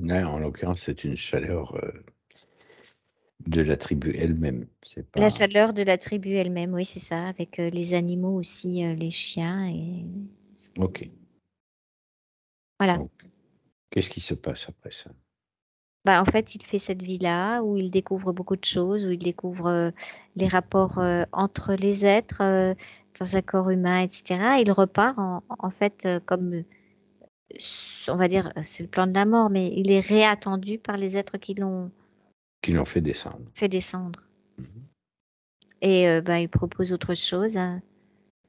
Là, en l'occurrence, c'est une chaleur, de la tribu elle-même. C'est La pas chaleur de la tribu elle-même, oui, c'est ça, avec les animaux aussi, les chiens et OK. voilà. Donc qu'est-ce qui se passe après ça? Bah, en fait, il fait cette vie-là où il découvre beaucoup de choses, où il découvre les rapports entre les êtres dans un corps humain, etc. Il repart en fait comme, on va dire, c'est le plan de la mort, mais il est réattendu par les êtres qui l'ont Qui l'ont fait descendre? fait descendre. Mmh. Et bah, il propose autre chose, hein,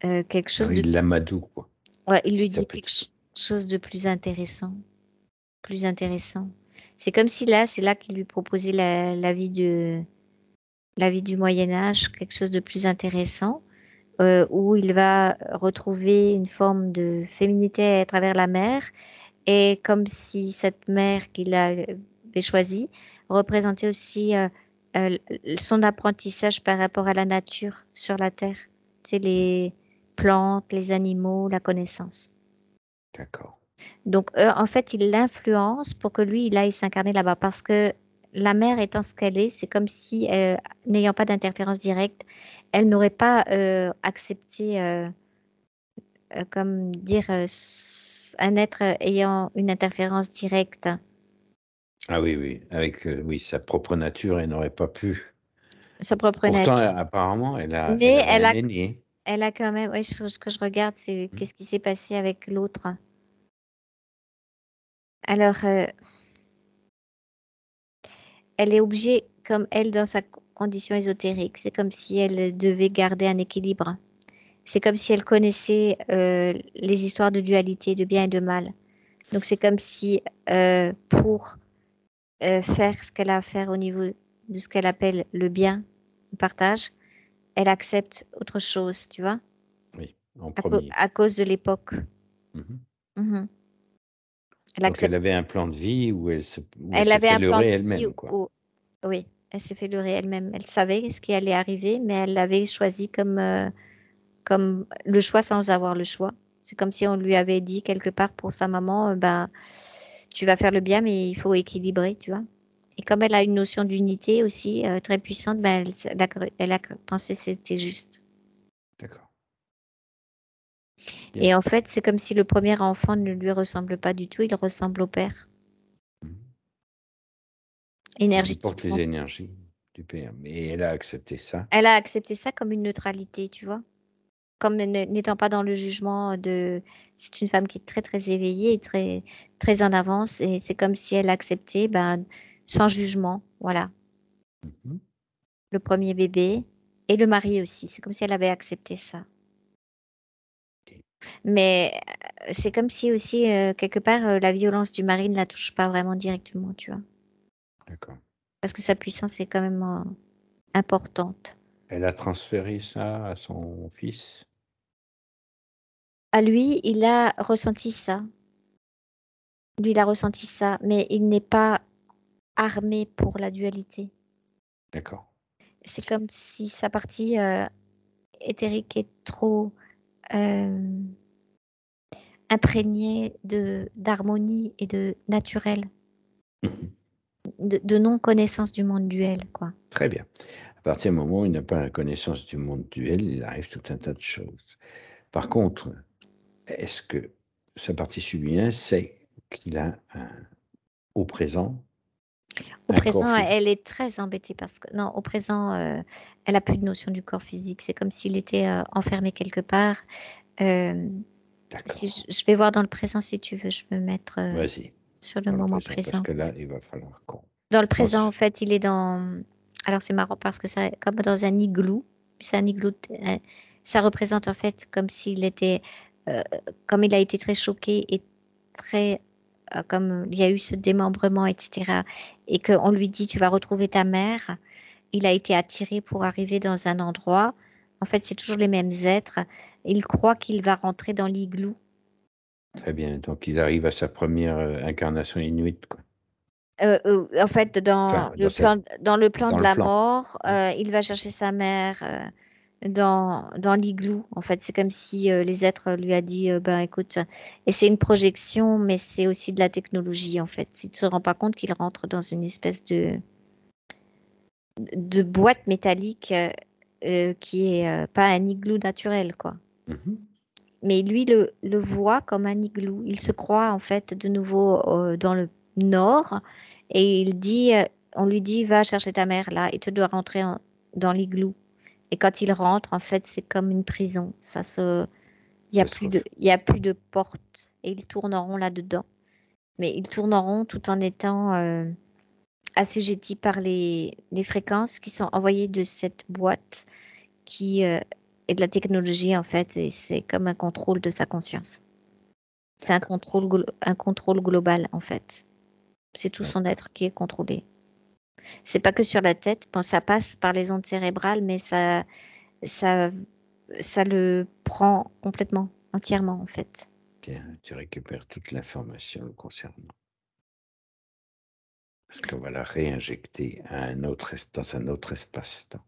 quelque chose Alors de. il l'amadoue, quoi, Ouais, il lui petit à dit petit. chose de plus intéressant, plus intéressant. C'est comme si là, c'est là qu'il lui proposait la vie du Moyen Âge, quelque chose de plus intéressant, où il va retrouver une forme de féminité à travers la mère, et comme si cette mère qu'il avait choisie représentait aussi son apprentissage par rapport à la nature sur la terre, tu sais, les plantes, les animaux, la connaissance. D'accord. Donc, en fait, il l'influence pour que lui, il aille s'incarner là-bas. Parce que la mère étant ce qu'elle est, c'est comme si, n'ayant pas d'interférence directe, elle n'aurait pas accepté, comme dire, un être ayant une interférence directe, Ah oui, oui, avec, oui, sa propre nature, elle n'aurait pas pu. sa propre Pourtant, nature. apparemment, elle Mais avait un aîné. elle a quand même, ouais, ce que je regarde, c'est Mmh. qu'est-ce qui s'est passé avec l'autre. Alors, elle est obligée, comme elle, dans sa condition ésotérique, c'est comme si elle devait garder un équilibre. C'est comme si elle connaissait les histoires de dualité, de bien et de mal. Donc c'est comme si pour faire ce qu'elle a à faire au niveau de ce qu'elle appelle le bien, le partage, elle accepte autre chose, tu vois, Oui, en premier. à cause de l'époque. Mmh. Mhm. Elle Donc elle accepte. avait un plan de vie où elle Elle s'est avait fait un plan leurrer de vie elle-même, quoi. où, oui, elle s'est fait leurrer elle-même. Elle savait ce qui allait arriver, mais elle l'avait choisi comme le choix sans avoir le choix. C'est comme si on lui avait dit quelque part pour sa maman, ben, tu vas faire le bien, mais il faut équilibrer, tu vois. Et comme elle a une notion d'unité aussi très puissante, ben, elle a pensé que c'était juste. D'accord, Et bien. en fait, c'est comme si le premier enfant ne lui ressemble pas du tout, il ressemble au père, Mmh. Donc il porte les énergétiquement. énergies du père, mais elle a accepté ça. Elle a accepté ça comme une neutralité, tu vois. Comme n'étant pas dans le jugement de... C'est une femme qui est très, très éveillée et très, très en avance. Et c'est comme si elle acceptait, ben, sans jugement, voilà, Mmh. le premier bébé et le mari aussi. C'est comme si elle avait accepté ça. OK, Mais c'est comme si aussi, quelque part, la violence du mari ne la touche pas vraiment directement, tu vois. d'accord. Parce que sa puissance est quand même importante. Elle a transféré ça à son fils? À lui, il a ressenti ça. Lui, il a ressenti ça, mais il n'est pas armé pour la dualité. D'accord. C'est comme si sa partie éthérique est trop euh, imprégnée de d'harmonie et de naturel, Mmh. de non-connaissance du monde duel, quoi. Très bien. À partir du moment où il n'a pas la connaissance du monde duel, il arrive tout un tas de choses. Par contre, est-ce que sa partie subliminale sait qu'il a au présent, Au un corps présent, physique? elle est très embêtée parce que non, au présent, elle a plus de notion du corps physique. C'est comme s'il était enfermé quelque part. Euh, si D'accord. je vais voir dans le présent, si tu veux, je peux me mettre Vas-y, sur le dans le moment présent, parce présent. que là, il va falloir Dans le qu'on présent, se en fait, il est dans. Alors c'est marrant parce que ça, comme dans un igloo, c'est un igloo. Ça représente en fait comme s'il était, euh, comme il a été très choqué et très, comme il y a eu ce démembrement, etc. Et qu'on lui dit, tu vas retrouver ta mère. Il a été attiré pour arriver dans un endroit. En fait, c'est toujours les mêmes êtres. Il croit qu'il va rentrer dans l'igloo. très bien, donc il arrive à sa première, incarnation inuite, quoi. En fait, Enfin, dans cette dans le plan dans de le la plan. mort, Mmh. il va chercher sa mère dans l'igloo. En fait, c'est comme si les êtres lui a dit, ben écoute, et c'est une projection, mais c'est aussi de la technologie en fait. Il ne se rend pas compte qu'il rentre dans une espèce de boîte métallique qui est pas un igloo naturel, quoi. Mmh. Mais lui le voit comme un igloo. Il se croit en fait de nouveau dans le nord et on lui dit, va chercher ta mère là et tu dois rentrer dans l'igloo. Et quand il rentre, en fait, c'est comme une prison. Ça se ref il y a plus de porte et il tourne en rond là-dedans. Mais il tourne en rond tout en étant assujetti par les fréquences qui sont envoyées de cette boîte qui est de la technologie en fait et c'est comme un contrôle de sa conscience. C'est D'accord, un contrôle global, en fait. C'est tout son d'accord. être qui est contrôlé. C'est pas que sur la tête. Bon, ça passe par les ondes cérébrales, mais ça ça le prend complètement, entièrement en fait. Bien, tu récupères toute l'information le concernant. Parce qu'on va la réinjecter à dans un autre espace-temps.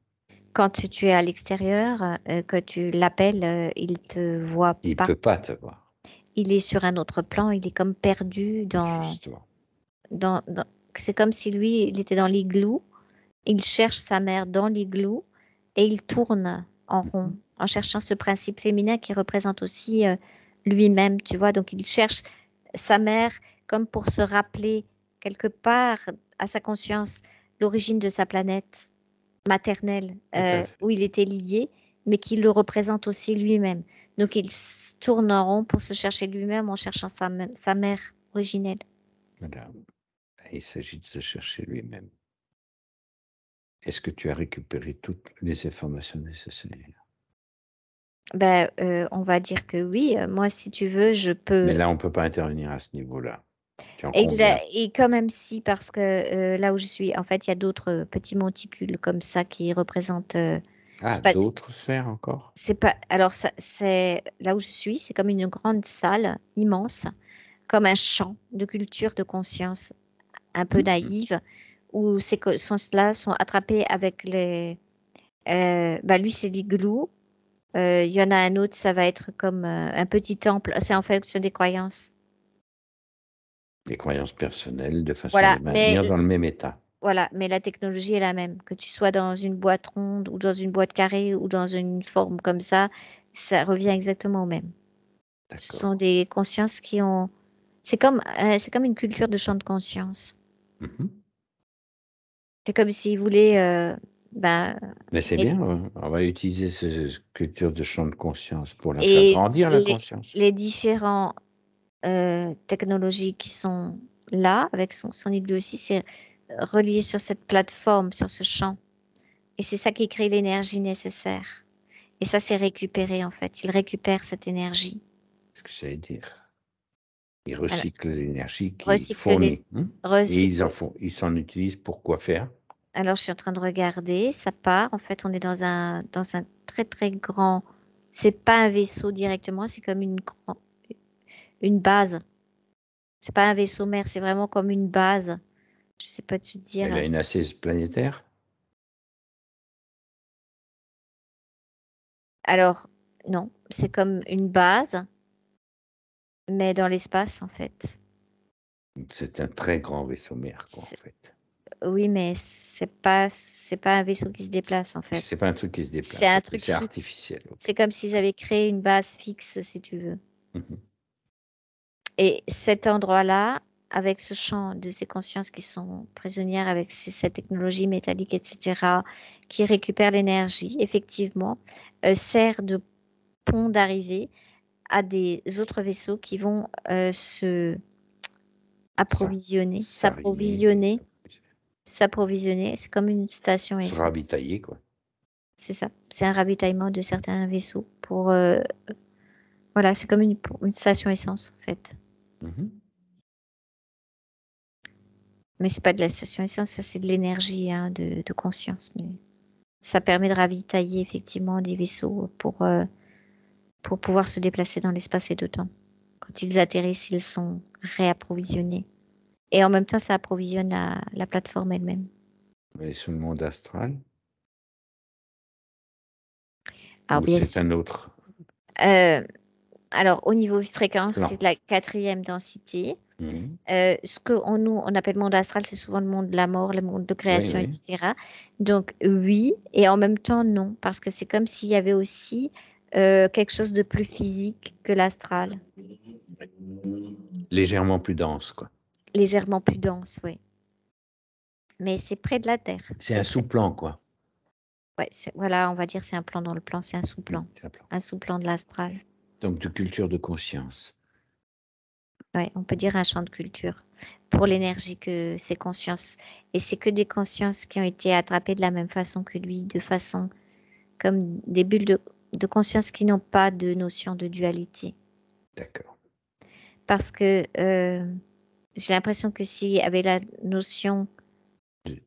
Quand tu es à l'extérieur, que tu l'appelles, il te voit Il pas. peut pas te voir, Il est sur un autre plan, il est comme perdu justement. dans c'est comme si lui, il était dans l'igloo, il cherche sa mère dans l'igloo et il tourne en rond Mmh. en cherchant ce principe féminin qui représente aussi, lui-même, tu vois? Donc il cherche sa mère comme pour se rappeler quelque part à sa conscience l'origine de sa planète maternelle, Tout à fait. où il était lié, mais qui le représente aussi lui-même. Donc il tourne en rond pour se chercher lui-même en cherchant sa mère originelle. Voilà. Il s'agit de se chercher lui-même. Est-ce que tu as récupéré toutes les informations nécessaires? Ben, on va dire que oui, moi si tu veux, je Mais peux là, on ne peut pas intervenir à ce niveau-là. Tu en conviens? et quand même si parce que, là où je suis, en fait, il y a d'autres, petits monticules comme ça qui représentent, Ah, c'est pas d'autres sphères encore? alors ça c'est là où je suis, c'est comme une grande salle immense, comme un champ de culture de conscience un peu Mmh mh. naïve, où ces consciences-là sont attrapées avec les bah, lui, c'est l'igloo, il y en a un autre, ça va être comme, un petit temple, c'est en fonction des croyances. Les croyances personnelles de façon à Voilà, les maintenir dans le même état. voilà, mais la technologie est la même. Que tu sois dans une boîte ronde ou dans une boîte carrée ou dans une forme comme ça revient exactement au même. Ce sont D'accord. des consciences qui ont c'est comme une culture de champ de conscience. Mmh mh. C'est comme s'ils voulaient, bah, Mais c'est et bien, on va utiliser ce culture de champ de conscience pour la faire et grandir, la les conscience. les différents technologies qui sont là, avec son igloo aussi, c'est relié sur cette plateforme, sur ce champ et c'est ça qui crée l'énergie nécessaire et ça, c'est récupéré, en fait. Il récupère cette énergie. Ce que j'allais dire. Ils Voilà, recyclent l'énergie qui est recycler les fournie, et recy ils s'en utilisent pour quoi faire? alors je suis en train de regarder, ça part, en fait, on est dans un très, très grand c'est pas un vaisseau directement, c'est comme une base. C'est pas un vaisseau mère, c'est vraiment comme une base. Je sais pas te Elle a dire. une assise planétaire? Alors non, c'est comme une base mais dans l'espace, en fait. C'est un très grand vaisseau mère quoi, en C'est fait. oui, mais c'est pas un vaisseau qui se déplace, en fait. C'est pas un truc qui se C'est déplace, un OK, truc c'est fixe. artificiel, OK. C'est comme s'ils avaient créé une base fixe, si tu veux. Mmh mh. Et cet endroit-là, avec ce champ de ces consciences qui sont prisonnières avec cette technologie métallique et cetera, qui récupère l'énergie, effectivement, sert de pont d'arrivée à des autres vaisseaux qui vont, se Ça approvisionner, s'arrimer et s'approvisionner. C'est comme une station se essence. ravitailler, quoi. C'est ça. C'est un ravitaillement de certains vaisseaux pour, voilà, c'est comme une station essence, en fait. Mmh mh. Mais c'est pas de la station essence, ça, c'est de l'énergie, hein, de conscience, mais ça permet de ravitailler effectivement des vaisseaux pour pouvoir se déplacer dans l'espace et le temps. Quand ils atterrissent, ils sont réapprovisionnés et en même temps, ça approvisionne la plateforme elle-même. Et sur le monde astral? Alors Ou bien c'est sûr, un autre heu, alors au niveau fréquence, plan? c'est de la quatrième densité. Mmh mh. Ce qu'on nous, on appelle monde astral, c'est souvent le monde de la mort, le monde de Oui, création et oui. cetera. Donc oui et en même temps non, parce que c'est comme s'il y avait aussi, quelque chose de plus physique que l'astral, Légèrement plus dense, quoi. légèrement plus dense, oui. Mais c'est près de la Terre, C'est c'est un près sous-plan, quoi. ouais, c'est voilà, on va dire c'est un plan dans le plan, c'est C'est un plan. un sous-plan de l'astral. Donc de culture de conscience. Ouais, on peut dire un champ de culture pour l'énergie que ces consciences et c'est que des consciences qui ont été attrapées de la même façon que lui, de façon comme des bulles de conscience qui n'ont pas de notion de dualité. D'accord. Parce que, j'ai l'impression que s'il y avait la notion Du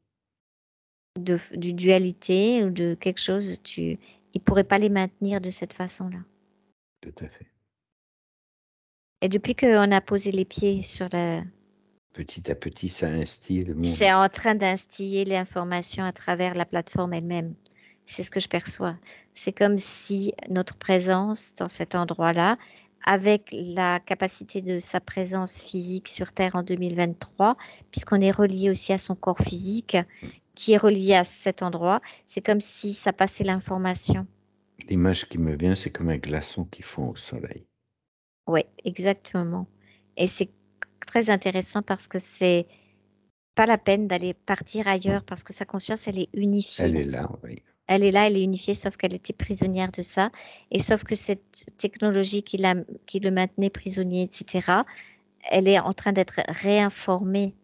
de dualité ou de quelque chose, tu Il pourrait pas les maintenir de cette façon-là. Tout à fait. Et depuis qu'on a posé les pieds sur le... Petit à petit, ça instille le C'est monde. en train d'instiller l'information à travers la plateforme elle-même. C'est ce que je perçois. C'est comme si notre présence dans cet endroit-là, avec la capacité de sa présence physique sur Terre en 2023, puisqu'on est relié aussi à son corps physique, qui est relié à cet endroit, c'est comme si ça passait l'information. L'image qui me vient, c'est comme un glaçon qui fond au soleil. Oui, exactement. Et c'est très intéressant parce que c'est pas la peine d'aller partir ailleurs parce que sa conscience, elle est unifiée. Elle est là, oui. Elle est là, elle est unifiée, sauf qu'elle était prisonnière de ça. Et sauf que cette technologie qui le maintenait prisonnier, etc., elle est en train d'être réinformée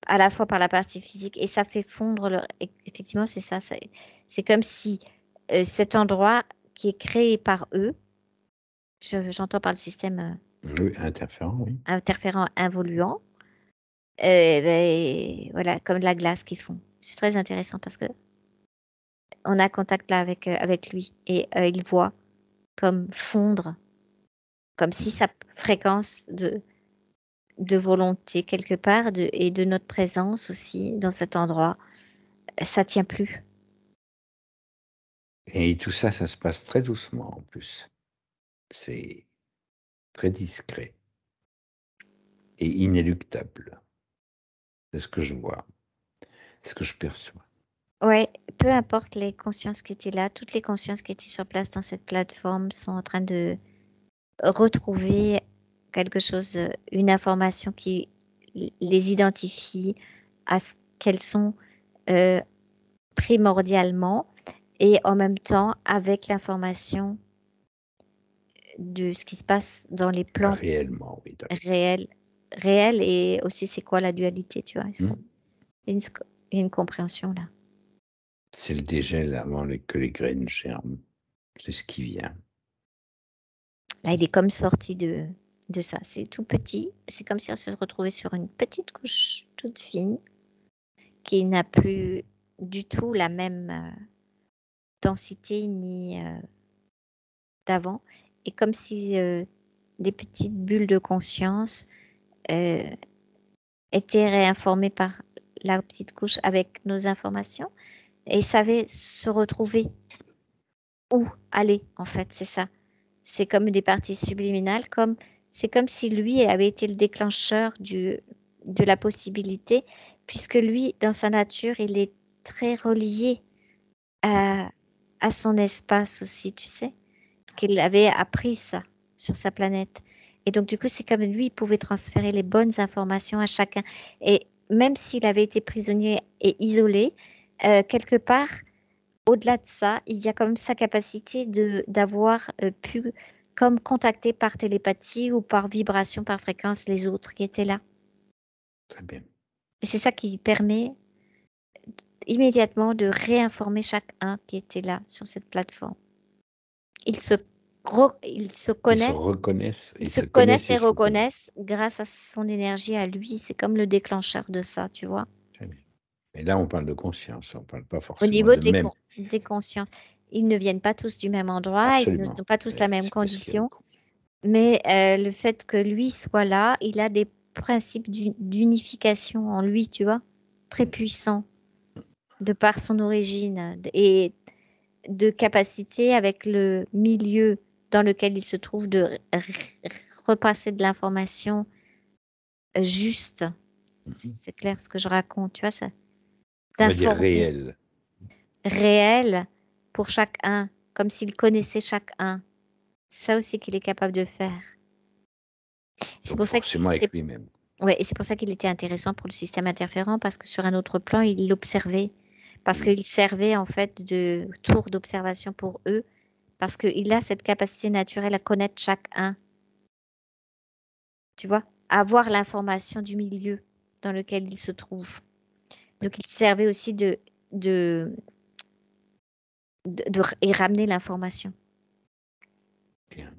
à la fois par la partie physique et ça fait fondre effectivement, c'est ça. C'est comme si cet endroit qui est créé par eux, j'entends par le système Oui, interférent, oui. interférent involuant, voilà, comme de la glace qu'ils font. C'est très intéressant parce que on a contact là avec lui et il voit comme fondre, comme si sa fréquence de volonté quelque part et de notre présence aussi dans cet endroit, ça tient plus. Et tout ça, ça se passe très doucement en plus. C'est très discret et inéluctable. C'est ce que je vois, c'est ce que je perçois. Ouais, peu importe les consciences qui étaient là, toutes les consciences qui étaient sur place dans cette plateforme sont en train de retrouver quelque chose, une information qui les identifie à ce qu'elles sont primordialement et en même temps avec l'information de ce qui se passe dans les plans Réellement, oui. réels, réels et aussi c'est quoi la dualité, tu vois. Il y a il y a une compréhension là. C'est le dégel avant que les graines germent. C'est ce qui vient. Là, il est comme sorti de ça. C'est tout petit. C'est comme si on se retrouvait sur une petite couche toute fine qui n'a plus du tout la même densité ni d'avant. Et comme si des petites bulles de conscience euh, étaient réinformées par la petite couche avec nos informations et savaient se retrouver où aller, en fait, c'est ça. C'est comme des parties subliminales, c'est comme si lui avait été le déclencheur de la possibilité, puisque lui, dans sa nature, il est très relié à, à son espace aussi, tu sais, qu'il avait appris ça sur sa planète. Et donc, du coup, c'est comme lui, il pouvait transférer les bonnes informations à chacun. Et même s'il avait été prisonnier et isolé, quelque part, au-delà de ça, il y a quand même sa capacité d'avoir pu comme contacter par télépathie ou par vibration, par fréquence les autres qui étaient là. Très bien. Et c'est ça qui permet immédiatement de réinformer chacun qui était là sur cette plateforme. Ils se, ils se Ils se connaissent, reconnaissent, ils ils se se connaissent, connaissent ils et se reconnaissent. reconnaissent grâce à son énergie à lui. C'est comme le déclencheur de ça, tu vois. Très bien. Et là, on parle de conscience, on ne parle pas Au forcément niveau de même. des consciences, ils ne viennent pas tous du même endroit, ils Absolument. n'ont pas tous la même C'est pas ce qu'il y a de condition. Mais le fait que lui soit là, il a des principes d'unification en lui, tu vois, très puissants, de par son origine et de capacité avec le milieu dans lequel il se trouve de repasser de l'information juste. Mhm. C'est clair ce que je raconte, tu vois, ça, On va dire d'informer réel. réel pour chacun, comme s'il connaissait chacun. C'est ça aussi qu'il est capable de faire. C'est Donc pour ça forcément avec lui-même. ouais, et c'est pour ça qu'il était intéressant pour le système interférent, parce que sur un autre plan, il l'observait, parce Oui. qu'il servait en fait de tour d'observation pour eux, parce qu'il a cette capacité naturelle à connaître chacun, tu vois, à avoir l'information du milieu dans lequel il se trouve. Donc il servait aussi de, et ramener l'information, Bien.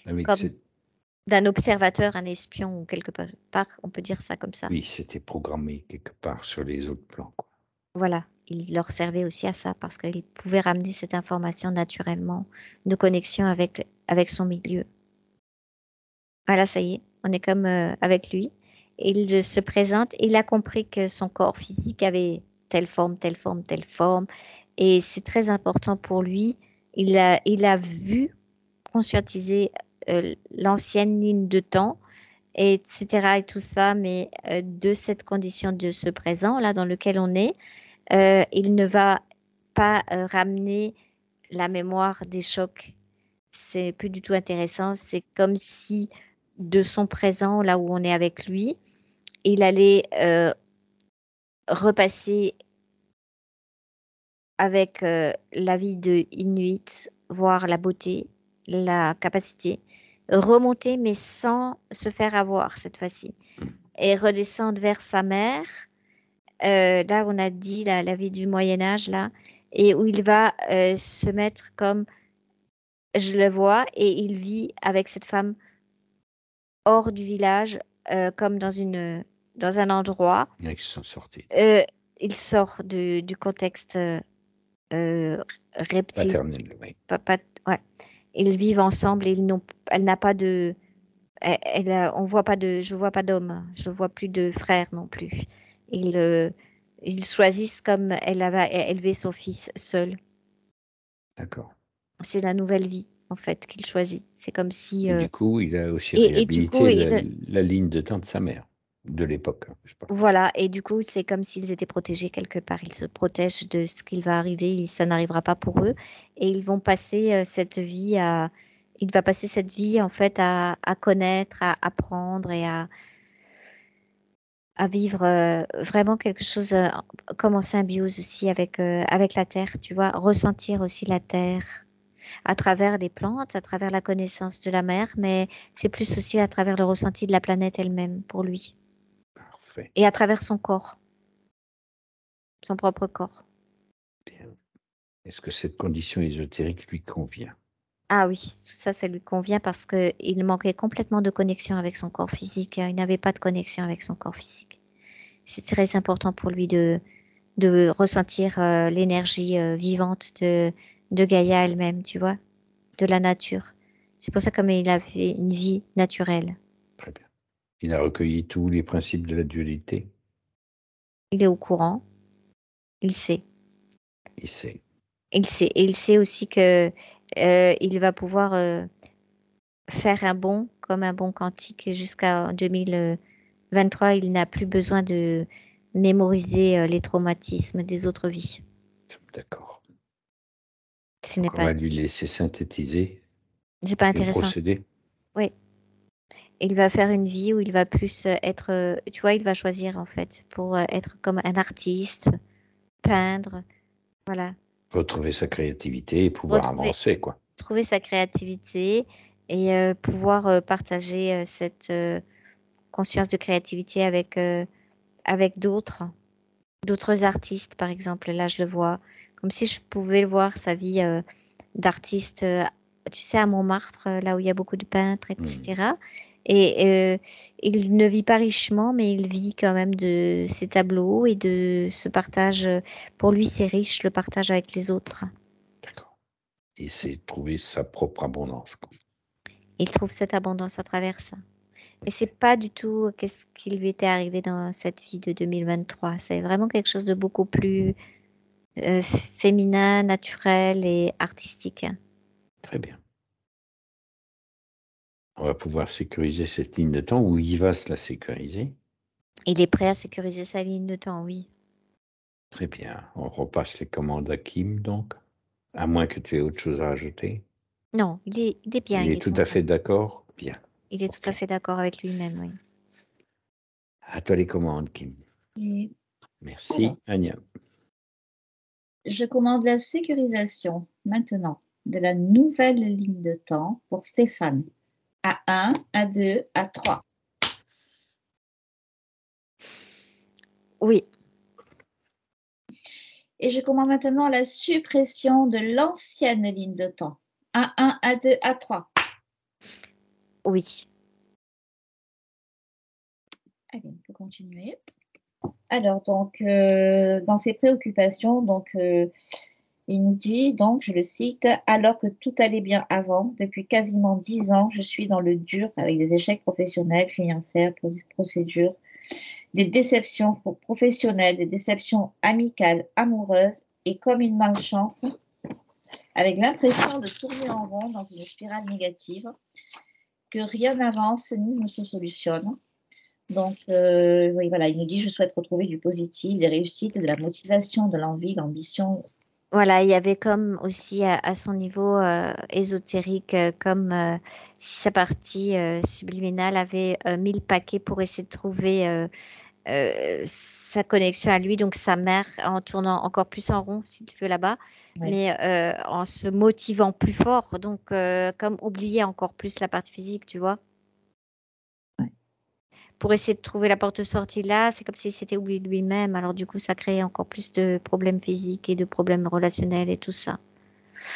Avec comme cette... d'un observateur, un espion ou quelque part, on peut dire ça comme ça. Oui, c'était programmé quelque part sur les autres plans, quoi. Voilà, il leur servait aussi à ça parce qu'il pouvait ramener cette information naturellement de connexion avec son milieu. Voilà, ça y est, on est comme avec lui. Il se présente, il a compris que son corps physique avait telle forme, telle forme, telle forme. Et c'est très important pour lui. Il a vu, conscientisé l'ancienne ligne de temps, etc. et tout ça, mais de cette condition de ce présent, là, dans lequel on est, il ne va pas ramener la mémoire des chocs. C'est plus du tout intéressant. C'est comme si de son présent, là où on est avec lui, il allait repasser avec la vie de Inuit, voir la beauté, la capacité, remonter mais sans se faire avoir cette fois-ci, et redescendre vers sa mère. Là, on a dit la vie du Moyen Âge, là, et où il va se mettre comme je le vois, et il vit avec cette femme hors du village, comme dans un endroit. Ils sont sortis. Euh, il sort du contexte euh, reptile. Paternel, oui. Ouais. Ils vivent ensemble et elle n'a pas de. On voit pas de. Je vois pas d'homme. Je vois plus de frères non plus. Ils, euh, ils choisissent comme elle avait élevé son fils seul. D'accord. C'est la nouvelle vie, en fait, qu'il choisit. C'est comme si. Et du coup, il a aussi Et du coup, réhabilité la ligne de temps de sa mère, de l'époque, hein, je parle. voilà, et du coup, c'est comme s'ils étaient protégés quelque part. Ils se protègent de ce qu'il va arriver, ça n'arrivera pas pour eux. Et ils vont passer cette vie à. Il va passer cette vie, en fait, à connaître, à apprendre et à vivre vraiment quelque chose comme en symbiose aussi avec la terre, tu vois, ressentir aussi la terre à travers les plantes, à travers la connaissance de la mer, mais c'est plus aussi à travers le ressenti de la planète elle-même pour lui Parfait. et à travers son corps, son propre corps. Bien. Est-ce que cette condition ésotérique lui convient? Ah oui, tout ça, ça lui convient parce qu'il manquait complètement de connexion avec son corps physique. Il n'avait pas de connexion avec son corps physique. C'est très important pour lui de ressentir l'énergie vivante de Gaïa elle-même, tu vois, de la nature. C'est pour ça comme il avait une vie naturelle. Très bien. Il a recueilli tous les principes de la dualité. Il est au courant, il sait. Il sait. Il sait. Et il sait aussi que il va pouvoir faire un bond, comme un bond quantique, jusqu'à 2023. Il n'a plus besoin de mémoriser les traumatismes des autres vies. D'accord. Ce n'est Donc, on pas, va lui laisser synthétiser c'est pas le intéressant. procédé. Oui. Il va faire une vie où il va plus être, tu vois, il va choisir en fait pour être comme un artiste, peindre, voilà, Retrouver sa créativité et pouvoir retrouver, avancer, quoi. trouver sa créativité et pouvoir partager cette conscience de créativité avec d'autres artistes, par exemple. Là, je le vois comme si je pouvais le voir, sa vie d'artiste, tu sais, à Montmartre, là où il y a beaucoup de peintres, Hmm. etc. Et il ne vit pas richement, mais il vit quand même de ses tableaux et de ce partage. Pour lui, c'est riche, le partage avec les autres. D'accord. Il s'est trouvé sa propre abondance, quoi. Il trouve cette abondance à travers ça. Et c'est Ok. pas du tout qu'est-ce qui lui était arrivé dans cette vie de 2023. C'est vraiment quelque chose de beaucoup plus féminin, naturel et artistique. Très bien. On va pouvoir sécuriser cette ligne de temps, ou il va se la sécuriser. Il est prêt à sécuriser sa ligne de temps, oui. Très bien. On repasse les commandes à Kim, donc. À moins que tu aies autre chose à ajouter. Non, il est bien, Il il est est tout à content. fait d'accord? Bien. Il est tout à OK. fait d'accord avec lui-même, oui. À toi les commandes, Kim. Et alors, Merci, Anya. je commande la sécurisation maintenant de la nouvelle ligne de temps pour Stéphane. A1, A2, A3. Oui, Et je commande maintenant la suppression de l'ancienne ligne de temps. A1, A2, A3. oui. Allez, on peut continuer. Alors, donc, dans ses préoccupations, donc, il nous dit, donc, je le cite, alors que tout allait bien avant, depuis quasiment 10 ans, je suis dans le dur avec des échecs professionnels, financiers, procédures, des déceptions professionnelles, des déceptions amicales, amoureuses, et comme une malchance, avec l'impression de tourner en rond dans une spirale négative, que rien n'avance ni ne se solutionne. Donc, oui, voilà, il nous dit, je souhaite retrouver du positif, des réussites, de la motivation, de l'envie, l'ambition. Voilà, il y avait comme aussi à son niveau ésotérique, comme si sa partie subliminale avait mis le paquet pour essayer de trouver sa connexion à lui, donc sa mère, en tournant encore plus en rond, si tu veux, là-bas, Ouais. mais en se motivant plus fort, donc comme oublier encore plus la partie physique, tu vois. Ouais. Pour essayer de trouver la porte de sortie là, c'est comme s'il s'était oublié de lui-même, alors du coup, ça crée encore plus de problèmes physiques et de problèmes relationnels et tout ça.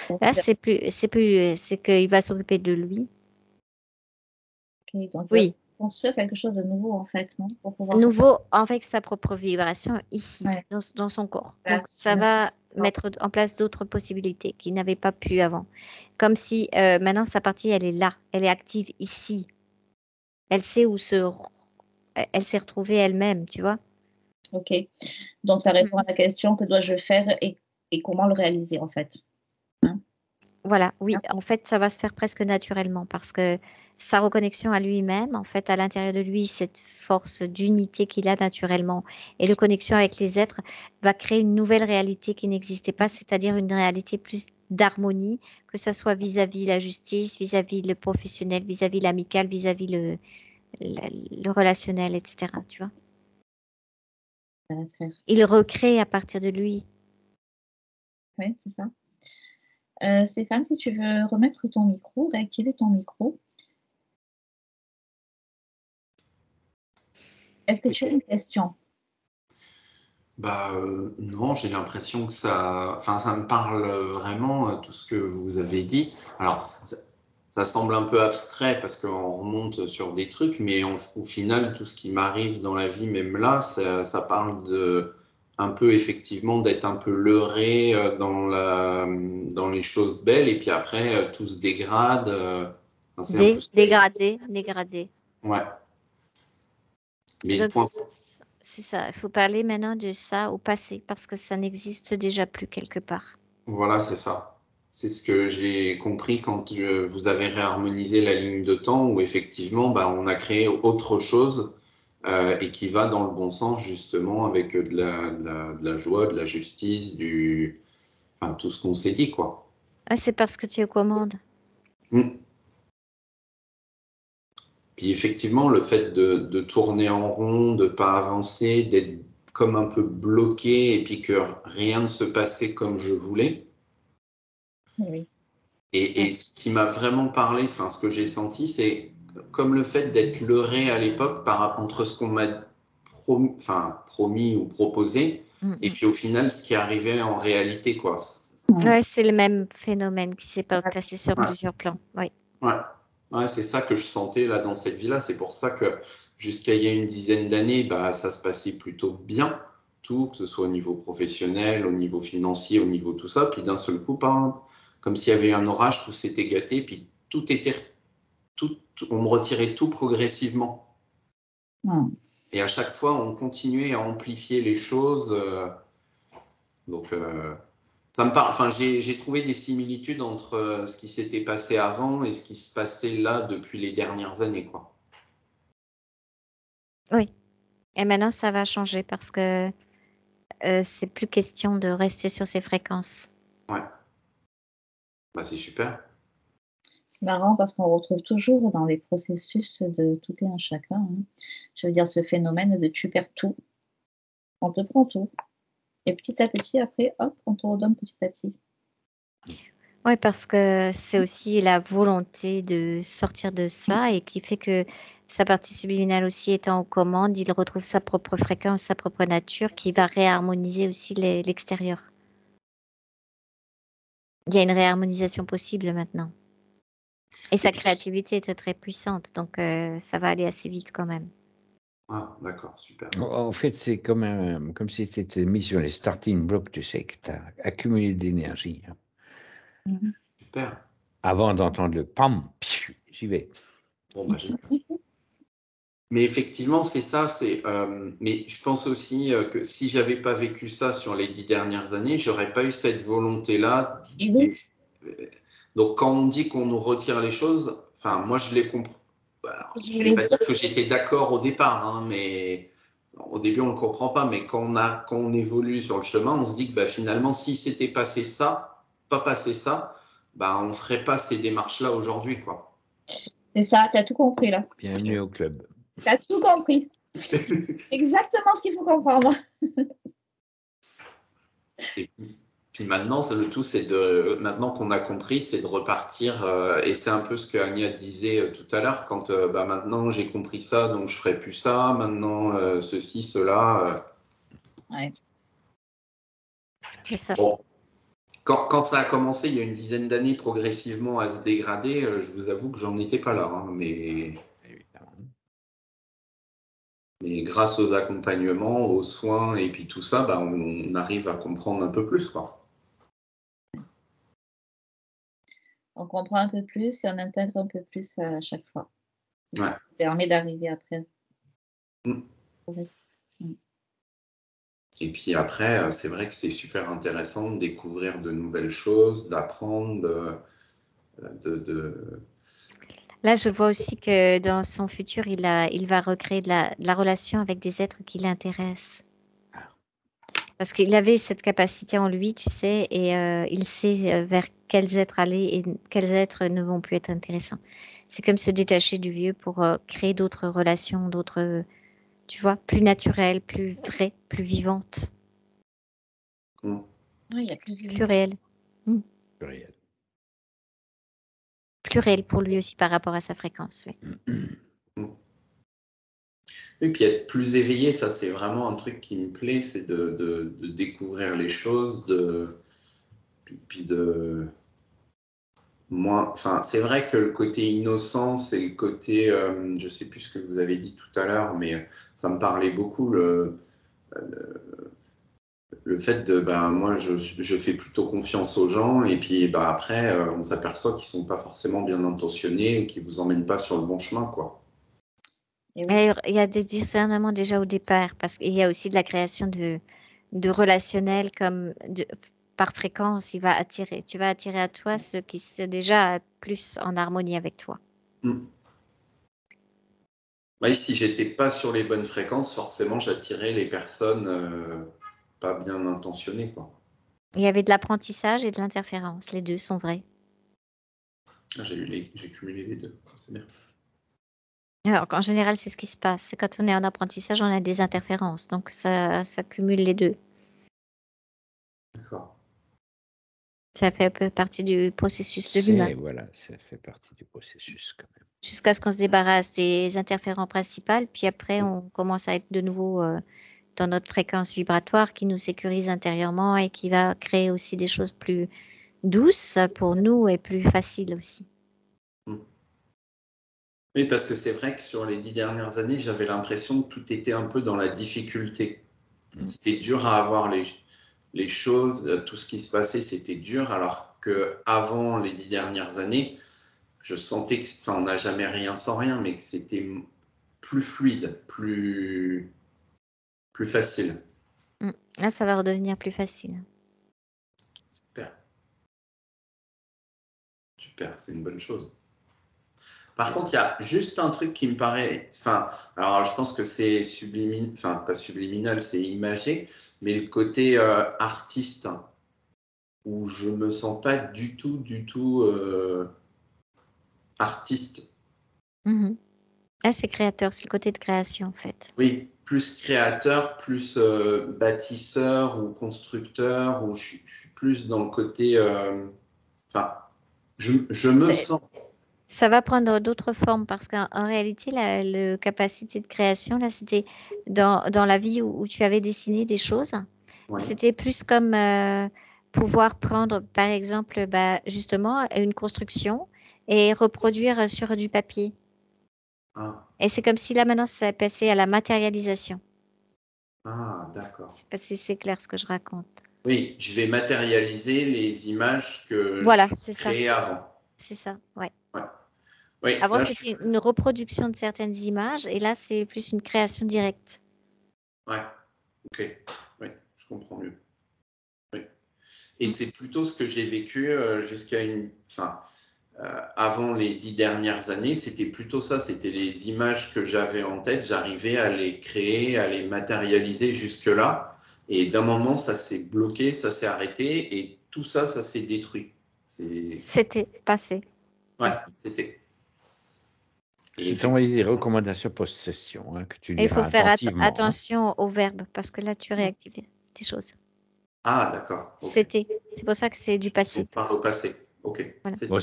Donc, Là, c'est qu'il va s'occuper de lui. donc, il va Oui, construire quelque chose de nouveau, en fait, non? Pour pouvoir. nouveau avec sa propre vibration ici, Ouais. dans son corps. Voilà, Donc, ça va mettre en place d'autres possibilités qu'il n'avait pas pu avant. Comme si maintenant sa partie, elle est là, elle est active ici. Elle sait elle s'est retrouvée elle-même, tu vois. Ok. Donc, ça répond à Mhm. la question, que dois-je faire et comment le réaliser, en fait. Hein. Voilà, oui, en fait, ça va se faire presque naturellement parce que sa reconnexion à lui-même, en fait, à l'intérieur de lui, cette force d'unité qu'il a naturellement et de connexion avec les êtres va créer une nouvelle réalité qui n'existait pas, c'est-à-dire une réalité plus d'harmonie, que ça soit vis-à-vis la justice, vis-à-vis le professionnel, vis-à-vis l'amical, vis-à-vis le relationnel, etc. Tu vois? Ça va se faire. Il recrée à partir de lui. Oui, c'est ça. Stéphane, si tu veux remettre ton micro, réactiver ton micro. Est-ce que tu as une question? Bah non, j'ai l'impression que ça me parle vraiment tout ce que vous avez dit. Alors, ça semble un peu abstrait parce qu'on remonte sur des trucs, mais au final, tout ce qui m'arrive dans la vie, même là, ça parle de un peu effectivement d'être un peu leurré dans les choses belles, et puis après tout se dégrade. Enfin, c'est un peu Dégradé. ouais. Mais le Donc, point. c'est ça. Il faut parler maintenant de ça au passé parce que ça n'existe déjà plus quelque part. Voilà, c'est ça. C'est ce que j'ai compris quand vous avez réharmonisé la ligne de temps où effectivement, bah, on a créé autre chose et qui va dans le bon sens justement avec de la joie, de la justice, enfin, tout ce qu'on s'est dit, quoi. Ah, c'est parce que tu es aux commandes. Mm. Puis effectivement, le fait de tourner en rond, de pas avancer, d'être comme un peu bloqué et puis que rien ne se passait comme je voulais. Oui. Et ce qui m'a vraiment parlé, enfin, ce que j'ai senti, c'est comme le fait d'être leurré à l'époque entre ce qu'on m'a promis ou proposé, et Mm, puis au final, ce qui arrivait en réalité, quoi. Ouais, c'est le même phénomène qui s'est passé sur Ouais, plusieurs plans. Oui. ouais. Ouais, c'est ça que je sentais là dans cette vie-là. C'est pour ça que jusqu'à il y a une dizaine d'années, bah, ça se passait plutôt bien, tout, que ce soit au niveau professionnel, au niveau financier, au niveau tout ça. Puis d'un seul coup, comme s'il y avait eu un orage, tout s'était gâté, puis on me retirait tout progressivement. Hmm. Et à chaque fois, on continuait à amplifier les choses. Donc, ça me parle. Enfin, j'ai trouvé des similitudes entre ce qui s'était passé avant et ce qui se passait là depuis les dernières années, quoi. Oui. Et maintenant, ça va changer parce que c'est plus question de rester sur ces fréquences. Ouais, bah, c'est super. C'est marrant parce qu'on retrouve toujours dans les processus de tout et un chacun, hein. Je veux dire, ce phénomène de tu perds tout, on te prend tout. Et petit à petit, après, hop, on te redonne petit à petit. Oui, parce que c'est aussi la volonté de sortir de ça et qui fait que sa partie subliminale aussi étant aux commandes, il retrouve sa propre fréquence, sa propre nature qui va réharmoniser aussi l'extérieur. Il y a une réharmonisation possible maintenant. Et Et sa puis, créativité est très, très puissante, donc ça va aller assez vite quand même. Ah, d'accord, super. En fait, c'est comme si tu étais mis sur les starting blocks, tu sais, que tu as accumulé d'énergie. Super. Avant d'entendre le pam, pfiou, j'y vais. Bon, bah, génial. Mais effectivement, c'est ça. Mais je pense aussi que si j'avais pas vécu ça sur les 10 dernières années, j'aurais pas eu cette volonté-là. Et oui, Donc, quand on dit qu'on nous retire les choses, enfin, moi, je les comprends. je Je vais voulais pas dire, dire que j'étais d'accord au départ, hein, mais au début, on ne le comprend pas. Mais quand on évolue sur le chemin, on se dit que bah, finalement, si c'était passé ça, pas passé ça, bah, on ferait pas ces démarches-là aujourd'hui, quoi. c'est ça, tu as tout compris là. Bienvenue au club. Tu as tout compris. Exactement ce qu'il faut comprendre. Et puis maintenant, le tout, maintenant qu'on a compris, c'est de repartir. Et c'est un peu ce que Anya disait tout à l'heure, quand bah, maintenant j'ai compris ça, donc je ferai plus ça. Maintenant, ceci, cela. Ouais. C'est ça. Bon. Quand ça a commencé, il y a une dizaine d'années, progressivement à se dégrader, je vous avoue que j'en étais pas là. Hein, mais grâce aux accompagnements, aux soins et puis tout ça, bah, on arrive à comprendre un peu plus, quoi. On comprend un peu plus et on intègre un peu plus à chaque fois. Ouais. Ça permet d'arriver après. Mm. Mm. Et puis après, c'est vrai que c'est super intéressant de découvrir de nouvelles choses, d'apprendre, Là, je vois aussi que dans son futur, il va recréer de la relation avec des êtres qui l'intéressent. Parce qu'il avait cette capacité en lui, tu sais, et il sait vers quels êtres aller et quels êtres ne vont plus être intéressants. C'est comme se détacher du vieux pour créer d'autres relations, d'autres, tu vois, plus naturelles, plus vraies, plus vivantes, Oui, il y a plus de plus réelles. Plus réel. Plus réelles pour lui aussi par rapport à sa fréquence, oui. Et puis être plus éveillé, ça c'est vraiment un truc qui me plaît, c'est de découvrir les choses, puis de moins. Enfin, c'est vrai que le côté innocence et le côté, je sais plus ce que vous avez dit tout à l'heure, mais ça me parlait beaucoup le fait de, ben moi je fais plutôt confiance aux gens et puis bah après on s'aperçoit qu'ils sont pas forcément bien intentionnés et qu'ils vous emmènent pas sur le bon chemin, quoi. Et oui. Et il y a des discernements déjà au départ, parce qu'il y a aussi de la création de relationnels comme par fréquence, tu vas attirer à toi ceux qui sont déjà plus en harmonie avec toi. Ouais, si j'étais pas sur les bonnes fréquences, forcément j'attirais les personnes pas bien intentionnées, quoi. Il y avait de l'apprentissage et de l'interférence, les deux sont vrais. J'ai cumulé les deux, c'est bien. Alors qu'en général, c'est ce qui se passe. C'est quand on est en apprentissage, on a des interférences, donc ça cumule les deux. D'accord. Ça fait un peu partie du processus de l'humain. Voilà, ça fait partie du processus quand même. Jusqu'à ce qu'on se débarrasse des interférents principales, puis après on commence à être de nouveau dans notre fréquence vibratoire qui nous sécurise intérieurement et qui va créer aussi des choses plus douces pour nous et plus faciles aussi. Oui, parce que c'est vrai que sur les 10 dernières années, j'avais l'impression que tout était un peu dans la difficulté. C'était dur à avoir les choses, tout ce qui se passait, c'était dur, alors que avant les 10 dernières années, je sentais que, enfin, on n'a jamais rien sans rien, mais que c'était plus fluide, plus facile. Là, ça va redevenir plus facile. Super. Super, c'est une bonne chose. Par contre, il y a juste un truc qui me paraît, enfin, alors je pense que c'est subliminal, enfin pas subliminal, c'est imagé, mais le côté artiste, où je me sens pas du tout artiste. Là, c'est créateur, c'est le côté de création en fait. Oui, plus créateur, plus bâtisseur ou constructeur, ou je suis plus dans le côté, enfin, je me sens. Ça va prendre d'autres formes parce qu'en réalité, la capacité de création, là, c'était dans la vie où tu avais dessiné des choses. Ouais. C'était plus comme pouvoir prendre, par exemple, bah, justement, une construction et reproduire sur du papier. Ah, Et c'est comme si là, maintenant, ça passait à la matérialisation. ah, d'accord. Je sais pas si c'est clair ce que je raconte. Oui, je vais matérialiser les images que Voilà, j'ai c'est ça. créées avant. C'est ça, ouais. Ouais. Oui, Avant, là, c'était une reproduction de certaines images, et là, c'est plus une création directe. Ouais, ok. Oui, je comprends mieux. Oui. Et c'est plutôt ce que j'ai vécu jusqu'à une. Enfin, avant les 10 dernières années, c'était plutôt ça. C'était les images que j'avais en tête. J'arrivais à les créer, à les matérialiser jusque-là. Et d'un moment, ça s'est bloqué, ça s'est arrêté. Et tout ça, ça s'est détruit. C'était passé. Ouais, c'était. Et Je vais t'envoyer des recommandations post-session que tu Et il faut liras faire attentivement. attention au verbe, parce que là, tu réactives des choses. Ah, d'accord. Okay. C'était. C'est pour ça que c'est du passé. On parle au passé. Ok. Voilà. Bon,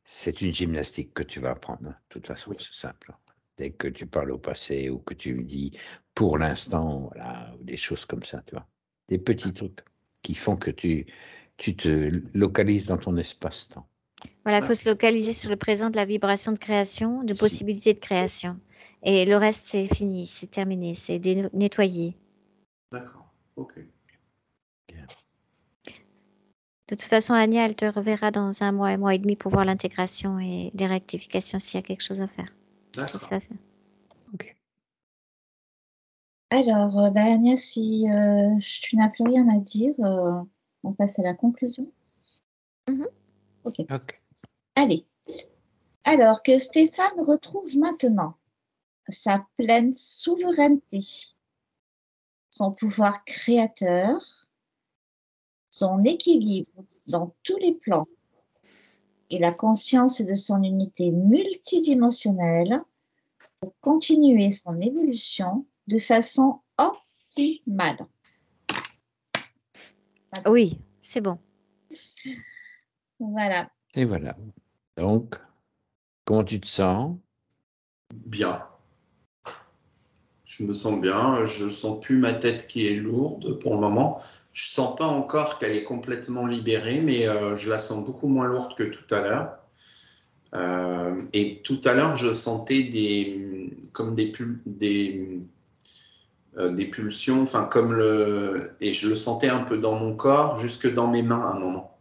c'est une gymnastique que tu vas apprendre. De toute façon, c'est simple. Dès que tu parles au passé ou que tu dis pour l'instant, voilà, ou des choses comme ça, tu vois. Des petits trucs qui font que tu te localises dans ton espace-temps. Voilà, il faut se localiser sur le présent de la vibration de création, de possibilité de création. Et le reste, c'est fini, c'est terminé, c'est nettoyé. D'accord. Ok. Bien. De toute façon, Anya, elle te reverra dans un mois et demi pour voir l'intégration et les rectifications s'il y a quelque chose à faire. D'accord. Ok. Alors, Agnès, si tu n'as plus rien à dire, on passe à la conclusion. Ok. Allez. Alors que Stéphane retrouve maintenant sa pleine souveraineté, son pouvoir créateur, son équilibre dans tous les plans et la conscience de son unité multidimensionnelle pour continuer son évolution de façon optimale. Oui, c'est bon. Voilà. Et voilà. Donc, comment tu te sens? Bien. Je me sens bien. Je sens plus ma tête qui est lourde pour le moment. Je sens pas encore qu'elle est complètement libérée, mais je la sens beaucoup moins lourde que tout à l'heure. Et tout à l'heure, je sentais comme des pulsions, enfin et je le sentais un peu dans mon corps, jusque dans mes mains à un moment.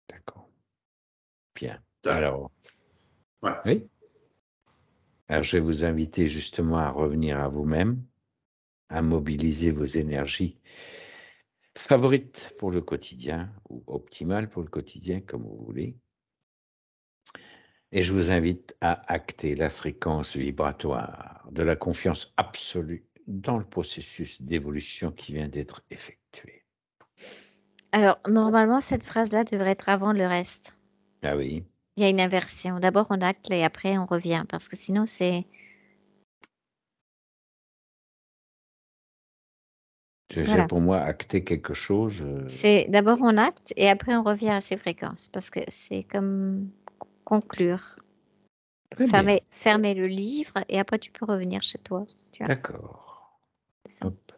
D'accord. Bien. Ça. Alors, Ouais. oui. Alors, je vais vous inviter justement à revenir à vous-même, à mobiliser vos énergies favorites pour le quotidien ou optimales pour le quotidien, comme vous voulez. Et je vous invite à acter la fréquence vibratoire de la confiance absolue dans le processus d'évolution qui vient d'être effectué. Alors, normalement, cette phrase-là devrait être avant le reste. Ah oui. Il y a une inversion. D'abord, on acte et après, on revient. Parce que sinon, c'est... Voilà. Pour moi, acter quelque chose. C'est d'abord, on acte et après, on revient à ces fréquences. Parce que c'est comme conclure. Très bien. Fermer le livre et après, tu peux revenir chez toi. D'accord. Hop.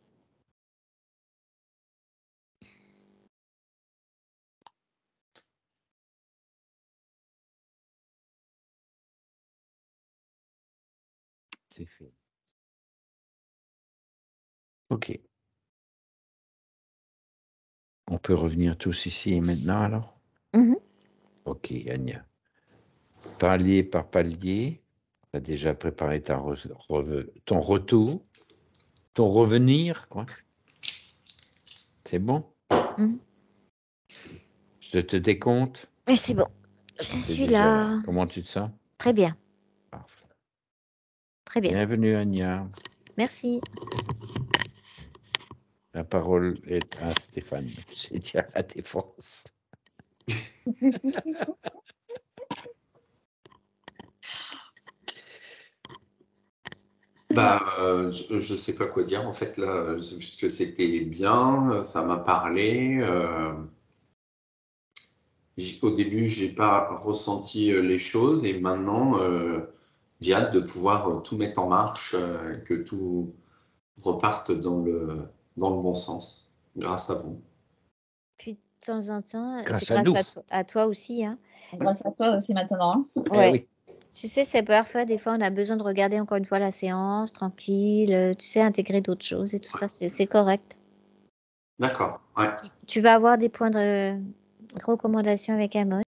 C'est fait. Ok. On peut revenir tous ici et maintenant alors? Ok, Anya. Palier par palier, tu as déjà préparé ton retour, ton revenir, quoi. C'est bon? Je te décompte? Mais c'est bon. Je suis là. Comment tu te sens? Très bien. Parfait. Très bien. Bienvenue, Anya. Merci. La parole est à Stéphane. J'ai dit à la défense. Je sais pas quoi dire en fait là, puisque c'était bien, ça m'a parlé. Au début, j'ai pas ressenti les choses et maintenant, j'ai hâte de pouvoir tout mettre en marche, que tout reparte dans le bon sens, grâce à vous. Puis de temps en temps, c'est Grâce à grâce nous. à toi aussi. Hein. Grâce à toi aussi maintenant. Ouais. oui. Tu sais, c'est parfait. Des fois, on a besoin de regarder encore une fois la séance, tranquille. Tu sais, intégrer d'autres choses et tout ça, c'est correct. D'accord, ouais. Tu vas avoir des points de recommandation avec Amos.